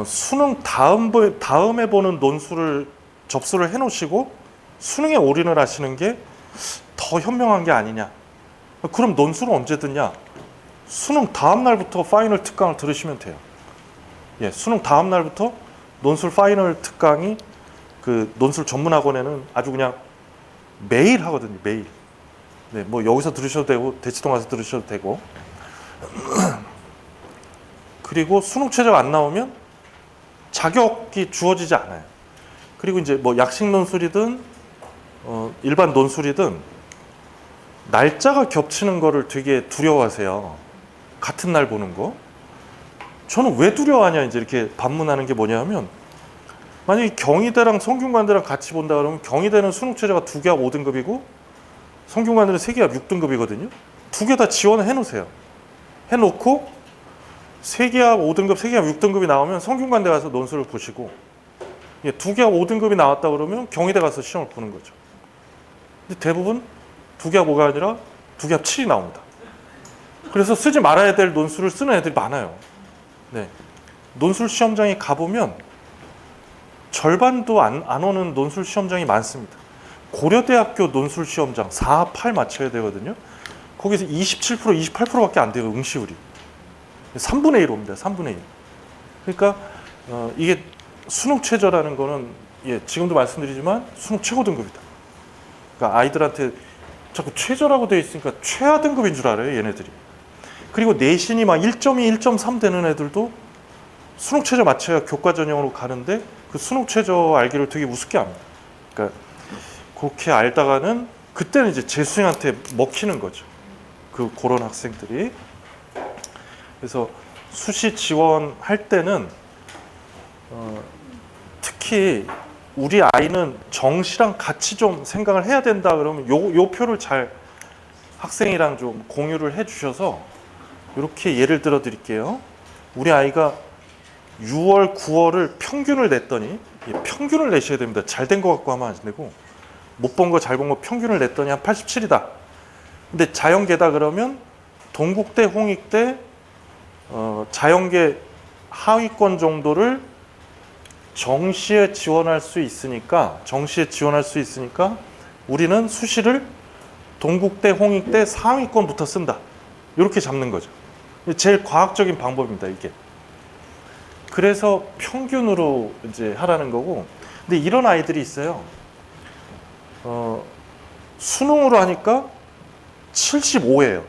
수능 다음에 보는 논술을 접수를 해놓으시고 수능에 올인을 하시는 게 더 현명한 게 아니냐. 그럼 논술은 언제 듣냐? 수능 다음 날부터 파이널 특강을 들으시면 돼요. 예, 수능 다음 날부터 논술 파이널 특강이 그 논술 전문학원에는 아주 그냥 매일 하거든요. 매일. 네, 뭐 여기서 들으셔도 되고 대치동 가서 들으셔도 되고. 그리고 수능 최저가 안 나오면 자격이 주어지지 않아요. 그리고 이제 뭐 약식 논술이든 일반 논술이든 날짜가 겹치는 거를 되게 두려워하세요. 같은 날 보는 거. 저는 왜 두려워하냐 이제 이렇게 반문하는 게 뭐냐면, 만약에 경희대랑 성균관대랑 같이 본다 그러면 경희대는 수능 최저가 2개합 5등급이고 성균관대는 3개합 6등급이거든요. 2개 다 지원을 해놓으세요. 해놓고 3개합 5등급, 3개합 6등급이 나오면 성균관대 가서 논술을 보시고, 2개합 5등급이 나왔다 그러면 경희대 가서 시험을 보는 거죠. 근데 대부분 2개합 5가 아니라 2개합 7이 나옵니다. 그래서 쓰지 말아야 될 논술을 쓰는 애들이 많아요. 네. 논술 시험장에 가보면 절반도 안 오는 논술 시험장이 많습니다. 고려대학교 논술 시험장 4, 8 맞춰야 되거든요. 거기서 27%, 28%밖에 안 돼요. 응시율이. 3분의 1 옵니다. 3분의 1. 그러니까 이게 수능 최저라는 거는 지금도 말씀드리지만 수능 최고 등급이다. 그러니까 아이들한테 자꾸 최저라고 되어 있으니까 최하 등급인 줄 알아요. 얘네들이. 그리고 내신이 막 1.2, 1.3 되는 애들도 수능 최저 맞춰야 교과 전형으로 가는데 그 수능 최저 알기를 되게 우습게 합니다. 그러니까 그렇게 알다가는 그때는 이제 재수생한테 먹히는 거죠. 그런 학생들이. 그래서 수시 지원할 때는 특히 우리 아이는 정시랑 같이 좀 생각을 해야 된다 그러면 요 표를 잘 학생이랑 좀 공유를 해 주셔서, 이렇게 예를 들어 드릴게요. 우리 아이가 6월, 9월을 평균을 냈더니, 평균을 내셔야 됩니다. 잘 된 거 갖고 하면 안 되고, 못 본 거 잘 본 거 평균을 냈더니 한 87이다. 근데 자연계다 그러면 동국대, 홍익대, 자연계 하위권 정도를 정시에 지원할 수 있으니까 우리는 수시를 동국대, 홍익대 상위권부터 쓴다. 이렇게 잡는 거죠. 제일 과학적인 방법입니다, 이게. 그래서 평균으로 이제 하라는 거고. 근데 이런 아이들이 있어요. 수능으로 하니까 75예요.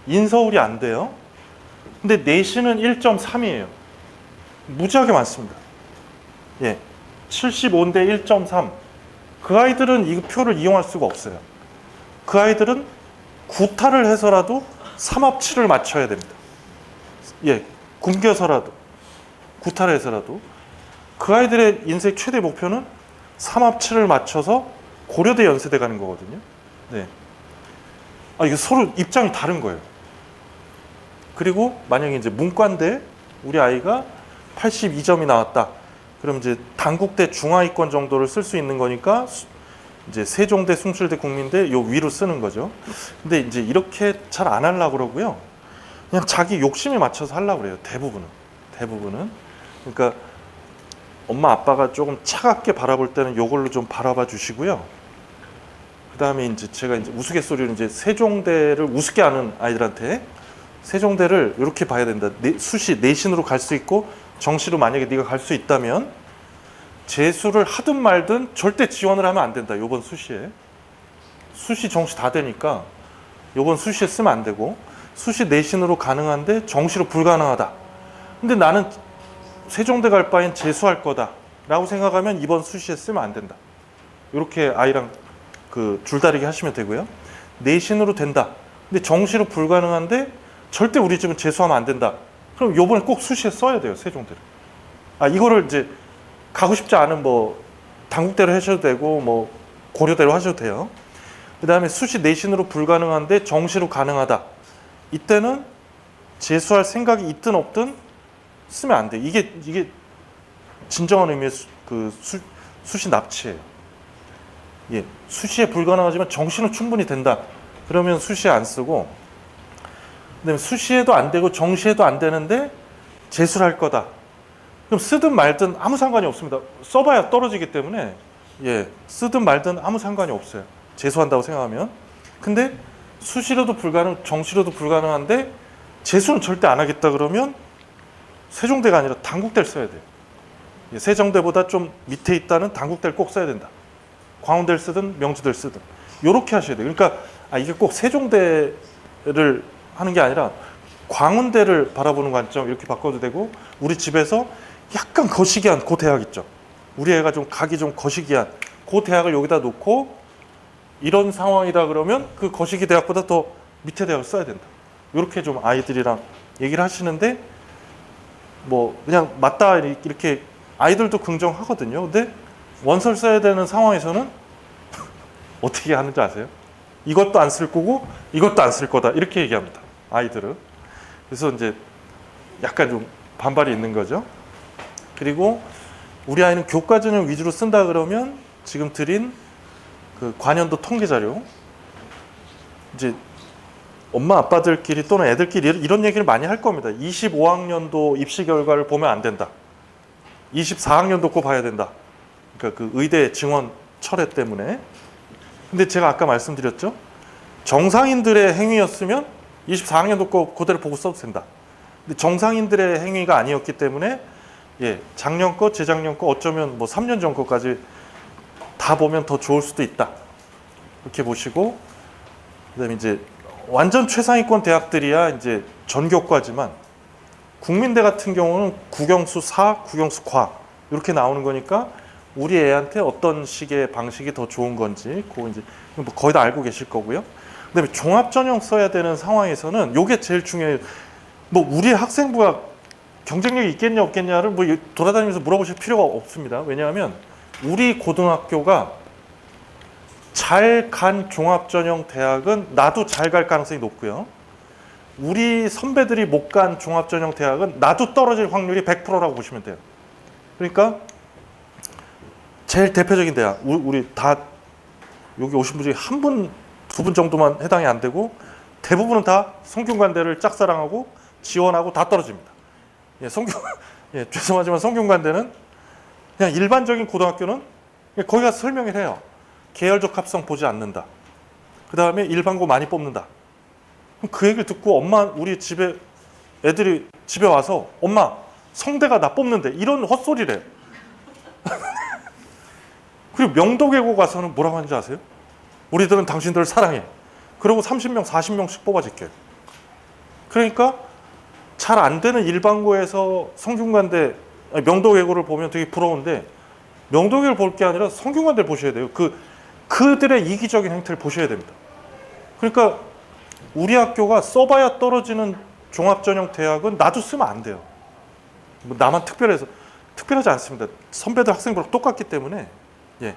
인서울이 안 돼요. 근데 내신은 1.3이에요. 무지하게 많습니다. 75인데 1.3. 그 아이들은 이 표를 이용할 수가 없어요. 그 아이들은 구타를 해서라도 3합7을 맞춰야 됩니다. 굶겨서라도, 구타를 해서라도. 그 아이들의 인생 최대 목표는 3합7을 맞춰서 고려대 연세대 가는 거거든요. 네. 이게 서로 입장이 다른 거예요. 그리고 만약에 이제 문과인데 우리 아이가 82점이 나왔다. 그럼 이제 단국대 중하위권 정도를 쓸 수 있는 거니까 이제 세종대, 숭실대, 국민대 요 위로 쓰는 거죠. 근데 이제 이렇게 잘 안 하려고 그러고요. 그냥 자기 욕심에 맞춰서 하려고 그래요. 대부분은. 그러니까 엄마 아빠가 조금 차갑게 바라볼 때는 요걸로 좀 바라봐 주시고요. 그다음에 이제 제가 이제 우스갯소리로 이제 세종대를 우습게 아는 아이들한테 세종대를 이렇게 봐야 된다. 수시 내신으로 갈 수 있고 정시로 만약에 네가 갈 수 있다면 재수를 하든 말든 절대 지원을 하면 안 된다. 이번 수시에. 수시, 정시 다 되니까 요건 수시에 쓰면 안 되고, 수시 내신으로 가능한데 정시로 불가능하다. 근데 나는 세종대 갈 바엔 재수할 거다 라고 생각하면 이번 수시에 쓰면 안 된다. 이렇게 아이랑 그 줄다리기 하시면 되고요. 내신으로 된다. 근데 정시로 불가능한데 절대 우리 집은 재수하면 안 된다. 그럼 요번에 꼭 수시에 써야 돼요, 세종대를. 이거를 이제 가고 싶지 않은 뭐 당국대로 하셔도 되고 뭐 고려대로 하셔도 돼요. 그 다음에 수시 내신으로 불가능한데 정시로 가능하다. 이때는 재수할 생각이 있든 없든 쓰면 안 돼. 이게 진정한 의미의 수시 납치예요. 예, 수시에 불가능하지만 정시는 충분히 된다. 그러면 수시에 안 쓰고, 그다음에 수시에도 안 되고 정시에도 안 되는데 재수를 할 거다. 그럼 쓰든 말든 아무 상관이 없습니다. 써봐야 떨어지기 때문에 예, 쓰든 말든 아무 상관이 없어요. 재수한다고 생각하면. 근데 수시로도 불가능, 정시로도 불가능한데 재수는 절대 안 하겠다 그러면 세종대가 아니라 단국대를 써야 돼요. 예, 세종대보다 좀 밑에 있다는 단국대를 꼭 써야 된다. 광운대를 쓰든 명주대를 쓰든 이렇게 하셔야 돼요. 그러니까 이게 꼭 세종대를 하는 게 아니라 광운대를 바라보는 관점 이렇게 바꿔도 되고, 우리 집에서 약간 거시기한 그 대학 있죠. 우리 애가 좀 가기 좀 거시기한 그 대학을 여기다 놓고 이런 상황이다 그러면 그 거시기 대학보다 더 밑에 대학을 써야 된다. 이렇게 좀 아이들이랑 얘기를 하시는데, 뭐 그냥 맞다 이렇게 아이들도 긍정하거든요. 근데 원서를 써야 되는 상황에서는 어떻게 하는지 아세요? 이것도 안 쓸 거고 이것도 안 쓸 거다 이렇게 얘기합니다, 아이들은. 그래서 이제 약간 좀 반발이 있는 거죠. 그리고 우리 아이는 교과전을 위주로 쓴다 그러면 지금 드린 그 관연도 통계 자료, 이제 엄마 아빠들끼리 또는 애들끼리 이런 얘기를 많이 할 겁니다. 25학년도 입시 결과를 보면 안 된다. 24학년도 거 봐야 된다. 그러니까 그 의대 증원 철회 때문에. 근데 제가 아까 말씀드렸죠. 정상인들의 행위였으면 24학년도 거 그대로 보고 써도 된다. 근데 정상인들의 행위가 아니었기 때문에 예, 작년 거, 재작년 거, 어쩌면 뭐 3년 전 거까지 다 보면 더 좋을 수도 있다. 이렇게 보시고, 그다음에 이제 완전 최상위권 대학들이야 이제 전교과지만 국민대 같은 경우는 국영수 4, 국영수 과 이렇게 나오는 거니까 우리 애한테 어떤 식의 방식이 더 좋은 건지 그거 이제 뭐 거의 다 알고 계실 거고요. 그다음에 종합 전형 써야 되는 상황에서는 이게 제일 중요해요. 뭐 우리 학생부가 경쟁력이 있겠냐 없겠냐를 뭐 돌아다니면서 물어보실 필요가 없습니다. 왜냐하면 우리 고등학교가 잘 간 종합전형 대학은 나도 잘 갈 가능성이 높고요. 우리 선배들이 못 간 종합전형 대학은 나도 떨어질 확률이 100%라고 보시면 돼요. 그러니까 제일 대표적인 대학, 우리 다 여기 오신 분 중에 한 분, 두 분 정도만 해당이 안 되고 대부분은 다 성균관대를 짝사랑하고 지원하고 다 떨어집니다. 예, 예, 죄송하지만 성균관대는 그냥 일반적인 고등학교는 거기 가서 설명을 해요. 계열적 합성 보지 않는다. 그 다음에 일반고 많이 뽑는다. 그럼 그 얘기를 듣고 엄마, 우리 집에 애들이 집에 와서 엄마 성대가 나 뽑는데 이런 헛소리래. 그리고 명도계고 가서는 뭐라고 하는지 아세요? 우리들은 당신들을 사랑해. 그리고 30명, 40명씩 뽑아줄게. 그러니까 잘 안 되는 일반고에서 성균관대, 명도계고를 보면 되게 부러운데 명도계를 볼 게 아니라 성균관대를 보셔야 돼요. 그들의 이기적인 행태를 보셔야 됩니다. 그러니까 우리 학교가 써봐야 떨어지는 종합전형 대학은 나도 쓰면 안 돼요. 뭐 나만 특별하지 않습니다. 선배들 학생부랑 똑같기 때문에. 예.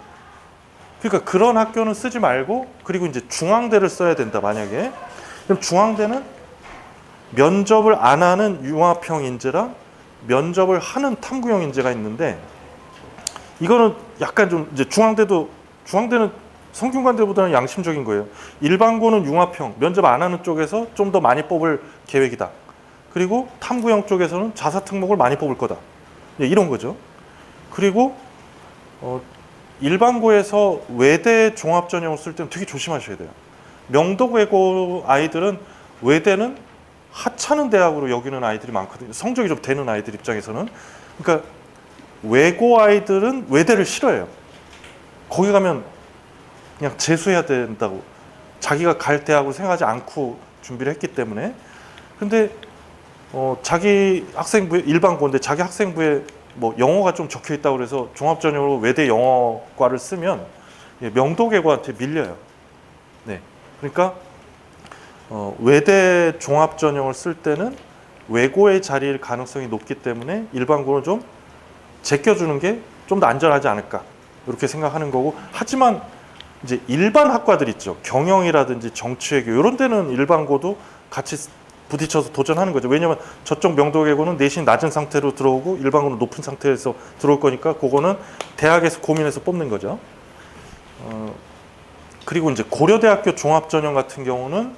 그러니까 그런 학교는 쓰지 말고, 그리고 이제 중앙대를 써야 된다 만약에. 그럼 중앙대는 면접을 안 하는 융합형 인재랑 면접을 하는 탐구형 인재가 있는데, 이거는 약간 좀 이제 중앙대는 성균관대보다는 양심적인 거예요. 일반고는 융합형, 면접 안 하는 쪽에서 좀 더 많이 뽑을 계획이다. 그리고 탐구형 쪽에서는 자사 특목을 많이 뽑을 거다. 예, 이런 거죠. 그리고 일반고에서 외대 종합전형을 쓸 때는 되게 조심하셔야 돼요. 명도외고 아이들은 외대는 하찮은 대학으로 여기는 아이들이 많거든요. 성적이 좀 되는 아이들 입장에서는. 그러니까 외고 아이들은 외대를 싫어해요. 거기 가면 그냥 재수해야 된다고. 자기가 갈 대학으로 생각하지 않고 준비를 했기 때문에. 근데 자기 학생부에 일반고인데 자기 학생부에 뭐 영어가 좀 적혀 있다고 그래서 종합전형으로 외대 영어과를 쓰면 명도계고한테 밀려요. 네, 그러니까 외대 종합전형을 쓸 때는 외고의 자리일 가능성이 높기 때문에 일반고는 좀 제껴주는 게 좀 더 안전하지 않을까 이렇게 생각하는 거고. 하지만 이제 일반 학과들 있죠. 경영이라든지 정치외교 이런 데는 일반고도 같이 부딪혀서 도전하는 거죠. 왜냐하면 저쪽 명도계고는 내신 낮은 상태로 들어오고 일반고는 높은 상태에서 들어올 거니까 그거는 대학에서 고민해서 뽑는 거죠. 그리고 이제 고려대학교 종합전형 같은 경우는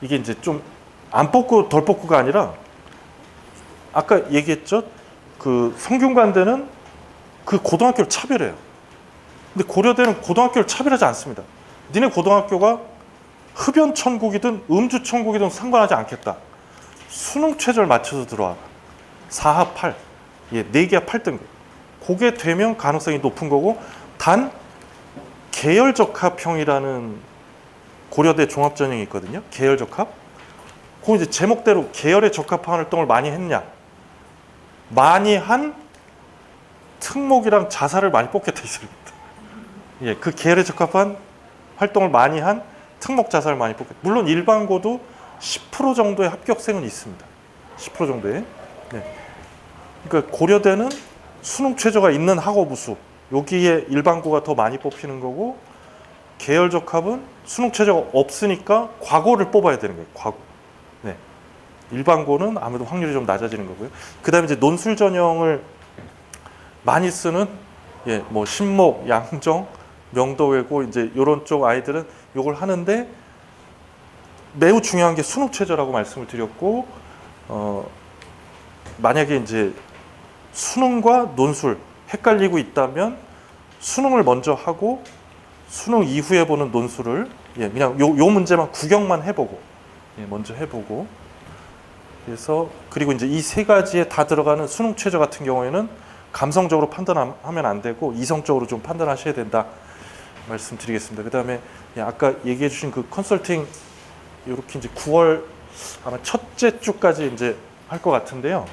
이게 이제 좀 안 뽑고 덜 뽑고가 아니라 아까 얘기했죠. 그 성균관대는 그 고등학교를 차별해요. 근데 고려대는 고등학교를 차별하지 않습니다. 니네 고등학교가 흡연 천국이든 음주 천국이든 상관하지 않겠다. 수능 최저를 맞춰서 들어와. 4하 8. 예, 4개와 8등급. 그게 되면 가능성이 높은 거고, 단 계열적합형이라는 고려대 종합전형이 있거든요. 계열적합. 그 이제 제목대로 계열에 적합한 활동을 많이 했냐. 많이 한 특목이랑 자사를 많이 뽑게 돼 있습니다. 예, 그 계열에 적합한 활동을 많이 한 특목 자사를 많이 뽑게. 물론 일반고도 10% 정도의 합격생은 있습니다. 10% 정도의. 네. 그러니까 고려대는 수능 최저가 있는 학업 우수. 여기에 일반고가 더 많이 뽑히는 거고, 계열 적합은 수능 최저가 없으니까 과고를 뽑아야 되는 거예요. 과고. 네. 일반고는 아무래도 확률이 좀 낮아지는 거고요. 그다음에 이제 논술 전형을 많이 쓰는 뭐 신목, 양정, 명도외고 이제 이런 쪽 아이들은 이걸 하는데 매우 중요한 게 수능 최저라고 말씀을 드렸고, 만약에 이제 수능과 논술 헷갈리고 있다면 수능을 먼저 하고 수능 이후에 보는 논술을 그냥 요 문제만 구경만 해보고 먼저 해보고. 그래서 그리고 이제 이 세 가지에 다 들어가는 수능 최저 같은 경우에는 감성적으로 판단하면 안 되고 이성적으로 좀 판단하셔야 된다 말씀드리겠습니다. 그다음에 아까 얘기해 주신 그 컨설팅 이렇게 이제 9월 아마 첫째 주까지 이제 할 것 같은데요.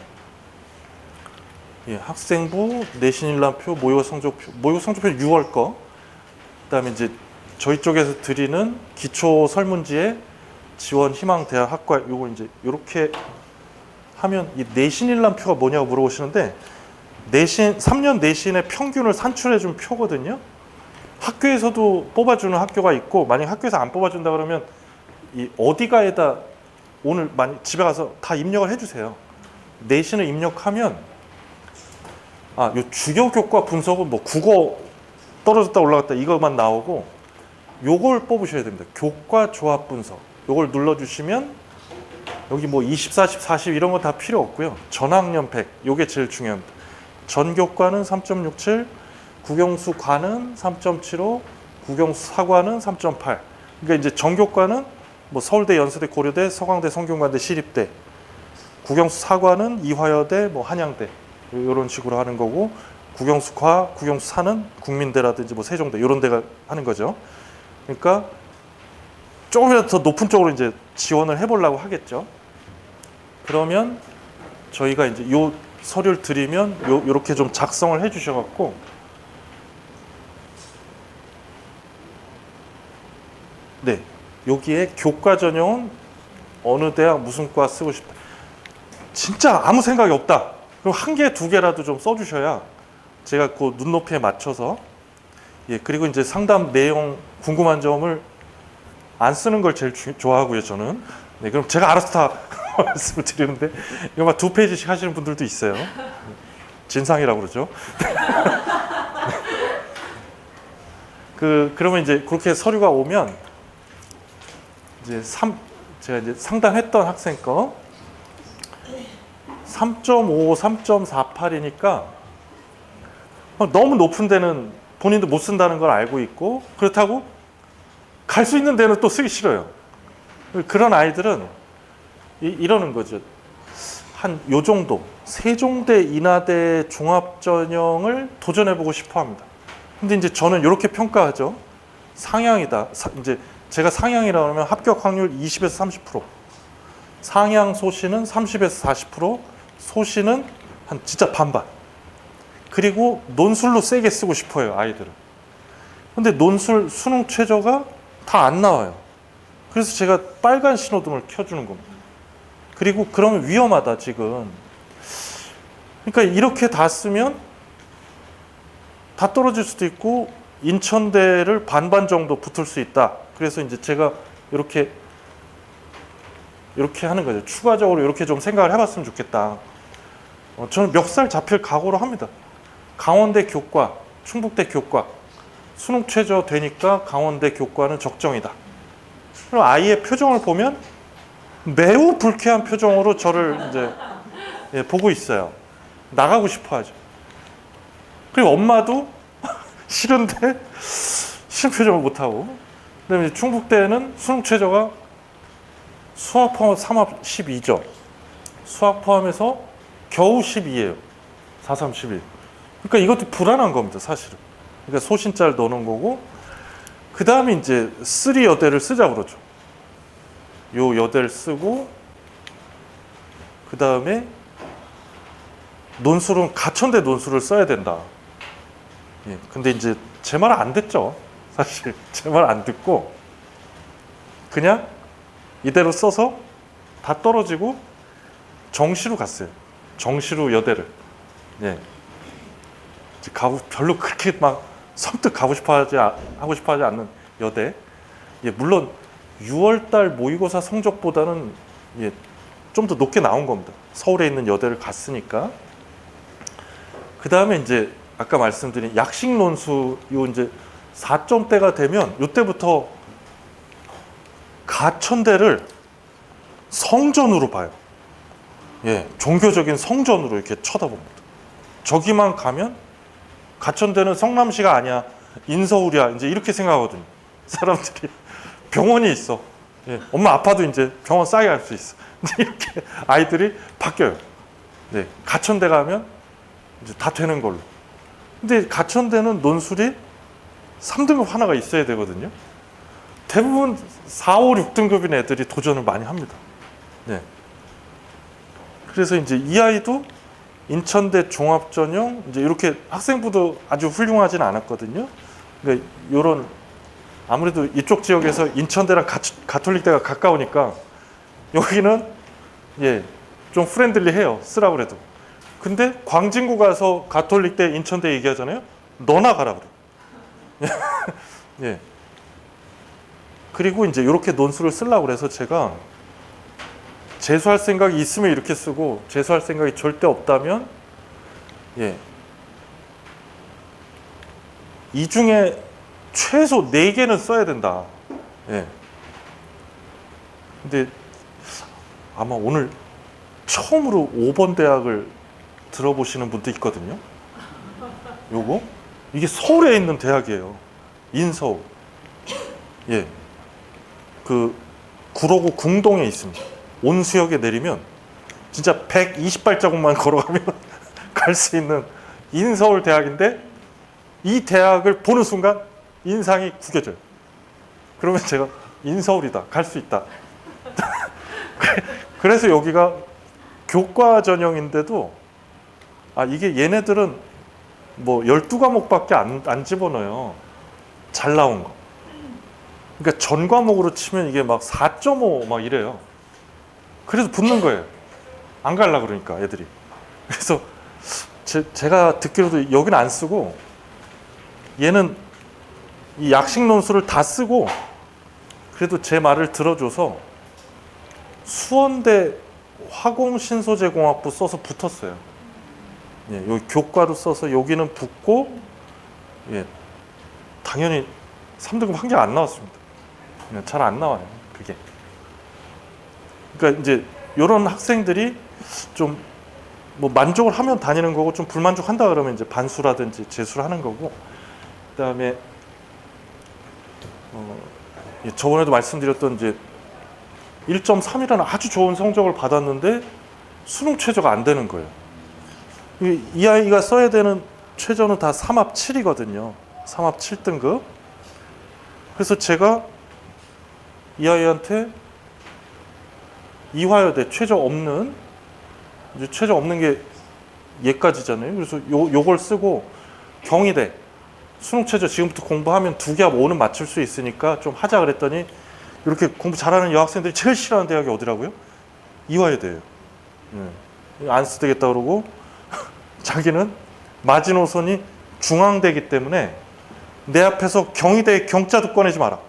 학생부, 내신일람표, 모의고사 성적표는 6월 거. 그다음에 이제 저희 쪽에서 드리는 기초 설문지에 지원 희망 대학 학과 요걸 이제 이렇게 하면 이 내신일람표가 뭐냐고 물어보시는데, 내신 3년 내신의 평균을 산출해 준 표거든요. 학교에서도 뽑아주는 학교가 있고, 만약 학교에서 안 뽑아준다 그러면 이 어디가에다 오늘 집에 가서 다 입력을 해주세요. 내신을 입력하면 요 주요 교과 분석은 뭐 국어 떨어졌다 올라갔다 이것만 나오고, 요걸 뽑으셔야 됩니다. 교과 조합 분석. 요걸 눌러주시면 여기 뭐 20, 40, 40 이런 거 다 필요 없고요. 전학년 100 요게 제일 중요합니다. 전교과는 3.67, 국영수과는 3.75, 국영수사과는 3.8. 그러니까 이제 전교과는 뭐 서울대, 연세대, 고려대, 서강대, 성균관대, 시립대, 국영수사과는 이화여대, 뭐 한양대 이런 식으로 하는 거고, 국영수과, 국영수사는 국민대라든지 뭐 세종대 이런 데가 하는 거죠. 그러니까 조금이라도 더 높은 쪽으로 이제 지원을 해보려고 하겠죠. 그러면 저희가 이제 요 서류를 드리면 요렇게 좀 작성을 해주셔갖고, 네, 여기에 교과 전형은 어느 대학 무슨 과 쓰고 싶다. 진짜 아무 생각이 없다. 그럼 한 개, 두 개라도 좀 써주셔야 제가 그 눈높이에 맞춰서. 그리고 이제 상담 내용 궁금한 점을 안 쓰는 걸 제일 좋아하고요, 저는. 네, 그럼 제가 알아서 다 말씀을 드리는데, 이거 막 2페이지씩 하시는 분들도 있어요. 진상이라고 그러죠. 그러면 이제 그렇게 서류가 오면 이제 제가 이제 상담했던 학생 거 3.5, 3.48이니까 너무 높은 데는 본인도 못 쓴다는 걸 알고 있고, 그렇다고 갈 수 있는 데는 또 쓰기 싫어요. 그런 아이들은 이러는 거죠. 한 요 정도, 세종대, 인하대 종합전형을 도전해보고 싶어 합니다. 근데 이제 저는 이렇게 평가하죠. 상향이다. 이제 제가 상향이라고 하면 합격 확률 20에서 30%. 상향 소시는 30에서 40%, 소시는 한 진짜 반반. 그리고 논술로 세게 쓰고 싶어요, 아이들은. 근데 논술 수능 최저가 다 안 나와요. 그래서 제가 빨간 신호등을 켜주는 겁니다. 그리고 그러면 위험하다, 지금. 그러니까 이렇게 다 쓰면 다 떨어질 수도 있고 인천대를 반반 정도 붙을 수 있다. 그래서 이제 제가 이렇게 하는 거죠. 추가적으로 이렇게 좀 생각을 해봤으면 좋겠다. 저는 멱살 잡힐 각오로 합니다. 강원대 교과, 충북대 교과, 수능 최저 되니까 강원대 교과는 적정이다. 그럼 아이의 표정을 보면 매우 불쾌한 표정으로 저를 이제 보고 있어요. 나가고 싶어 하죠. 그리고 엄마도 싫은데 싫은 표정을 못하고. 그다음에 충북대는 수능 최저가 수학 포함 3합 12점. 수학 포함해서 겨우 12예요. 4, 3, 11. 그러니까 이것도 불안한 겁니다, 사실은. 그러니까 소신자를 넣는 거고, 그 다음에 이제 3 여대를 쓰자 그러죠. 요 여대를 쓰고, 그 다음에 논술은 가천대 논술을 써야 된다. 예, 근데 이제 제 말 안 듣죠. 사실 제 말 안 듣고 그냥 이대로 써서 다 떨어지고 정시로 갔어요. 정시로 여대를. 예. 별로 그렇게 막 선뜻 하고 싶어하지 않는 여대. 예, 물론 6월달 모의고사 성적보다는 예, 좀 더 높게 나온 겁니다. 서울에 있는 여대를 갔으니까. 그 다음에 이제 아까 말씀드린 약식 논술 요 이제 4점대가 되면 이때부터 가천대를 성전으로 봐요. 예, 종교적인 성전으로 이렇게 쳐다봅니다. 저기만 가면 가천대는 성남시가 아니야, 인서울이야, 이제 이렇게 생각하거든요. 사람들이 병원이 있어. 예, 엄마 아파도 이제 병원 싸게 갈 수 있어. 이렇게 아이들이 바뀌어요. 네, 가천대 가면 이제 다 되는 걸로. 근데 가천대는 논술이 3등급 하나가 있어야 되거든요. 대부분 4, 5, 6등급인 애들이 도전을 많이 합니다. 네. 그래서 이제 이 아이도 인천대 종합전형 이제 이렇게 학생부도 아주 훌륭하진 않았거든요. 그러니까 이런 아무래도 이쪽 지역에서 인천대랑 가톨릭대가 가까우니까 여기는 예, 좀 프렌들리해요. 쓰라고 그래도. 근데 광진구 가서 가톨릭대, 인천대 얘기하잖아요. 너나 가라 그래. 예. 그리고 이제 이렇게 논술을 쓰려고 그래서 제가 재수할 생각이 있으면 이렇게 쓰고 재수할 생각이 절대 없다면 예. 이 중에 최소 4개는 써야 된다. 예. 근데 아마 오늘 처음으로 5번 대학을 들어보시는 분도 있거든요. 요거 이게 서울에 있는 대학이에요. 인서울. 예. 그 구로구 궁동에 있습니다. 온수역에 내리면 진짜 120발자국만 걸어가면 갈 수 있는 인서울 대학인데 이 대학을 보는 순간 인상이 구겨져요. 그러면 제가 인서울이다. 갈 수 있다. 그래서 여기가 교과 전형인데도 이게 얘네들은 뭐 12과목밖에 안 집어넣어요. 잘 나온 거. 그러니까 전 과목으로 치면 이게 막 4.5 막 이래요. 그래서 붙는 거예요. 안 갈라 그러니까 애들이. 그래서 제가 듣기로도 여기는 안 쓰고 얘는 이 약식 논술을 다 쓰고 그래도 제 말을 들어줘서 수원대 화공신소재공학부 써서 붙었어요. 예, 여기 교과로 써서 여기는 붙고 예, 당연히 3등급 한 개 안 나왔습니다. 잘 안 나와요. 그게. 그러니까 이제 이런 학생들이 좀 뭐 만족을 하면 다니는 거고 좀 불만족한다 그러면 이제 반수라든지 재수를 하는 거고. 그다음에 저번에도 말씀드렸던 이제 1.3이라는 아주 좋은 성적을 받았는데 수능 최저가 안 되는 거예요. 이 아이가 써야 되는 최저는 다 3합 7이거든요. 3합 7등급. 그래서 제가 이 아이한테 이화여대 최저 없는, 이제 최저 없는 게 얘까지잖아요. 그래서 요걸 쓰고 경희대 수능 최저 지금부터 공부하면 2개합 5는 맞출 수 있으니까 좀 하자 그랬더니 이렇게 공부 잘하는 여학생들이 제일 싫어하는 대학이 어디라고요? 이화여대예요. 안 쓰되겠다 그러고 자기는 마지노선이 중앙대이기 때문에 내 앞에서 경희대 경자도 꺼내지 마라.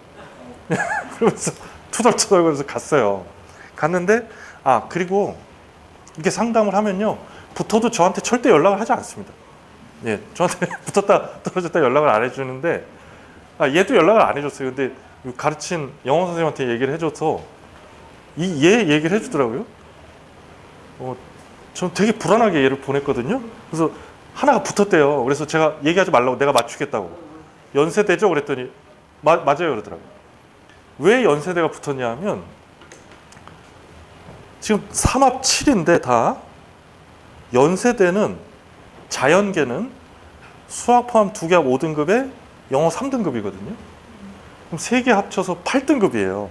그러면서 투덜투덜 거려서 갔어요. 갔는데 그리고 이렇게 상담을 하면요, 붙어도 저한테 절대 연락을 하지 않습니다. 예, 저한테 붙었다 떨어졌다 연락을 안 해주는데 얘도 연락을 안 해줬어요. 근데 가르친 영어 선생님한테 얘기를 해줘서 얘 얘기를 해주더라고요. 전 되게 불안하게 얘를 보냈거든요. 그래서 하나가 붙었대요. 그래서 제가 얘기하지 말라고, 내가 맞추겠다고. 연세대죠? 그랬더니 맞아요 그러더라고요. 왜 연세대가 붙었냐 하면 지금 3합 7인데 다 연세대는 자연계는 수학 포함 2개합 5등급에 영어 3등급이거든요. 그럼 3개 합쳐서 8등급이에요.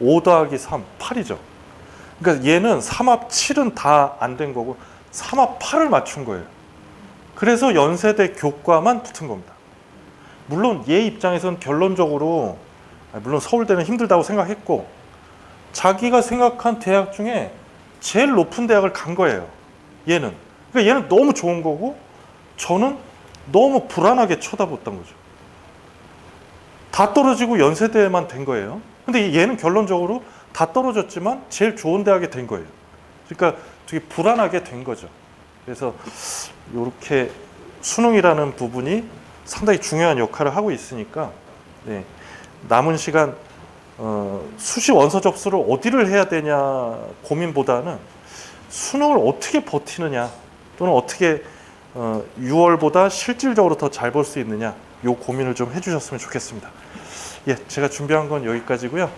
5 더하기 3, 8이죠. 그러니까 얘는 3합 7은 다 안 된 거고 3합 8을 맞춘 거예요. 그래서 연세대 교과만 붙은 겁니다. 물론 얘 입장에서는 결론적으로, 물론 서울대는 힘들다고 생각했고 자기가 생각한 대학 중에 제일 높은 대학을 간 거예요. 얘는. 그러니까 얘는 너무 좋은 거고 저는 너무 불안하게 쳐다봤던 거죠. 다 떨어지고 연세대만 된 거예요. 근데 얘는 결론적으로 다 떨어졌지만 제일 좋은 대학에 된 거예요. 그러니까 되게 불안하게 된 거죠. 그래서 이렇게 수능이라는 부분이 상당히 중요한 역할을 하고 있으니까 남은 시간 수시 원서 접수를 어디를 해야 되냐 고민보다는 수능을 어떻게 버티느냐 또는 어떻게 6월보다 실질적으로 더 잘 볼 수 있느냐, 요 고민을 좀 해주셨으면 좋겠습니다. 예, 제가 준비한 건 여기까지고요.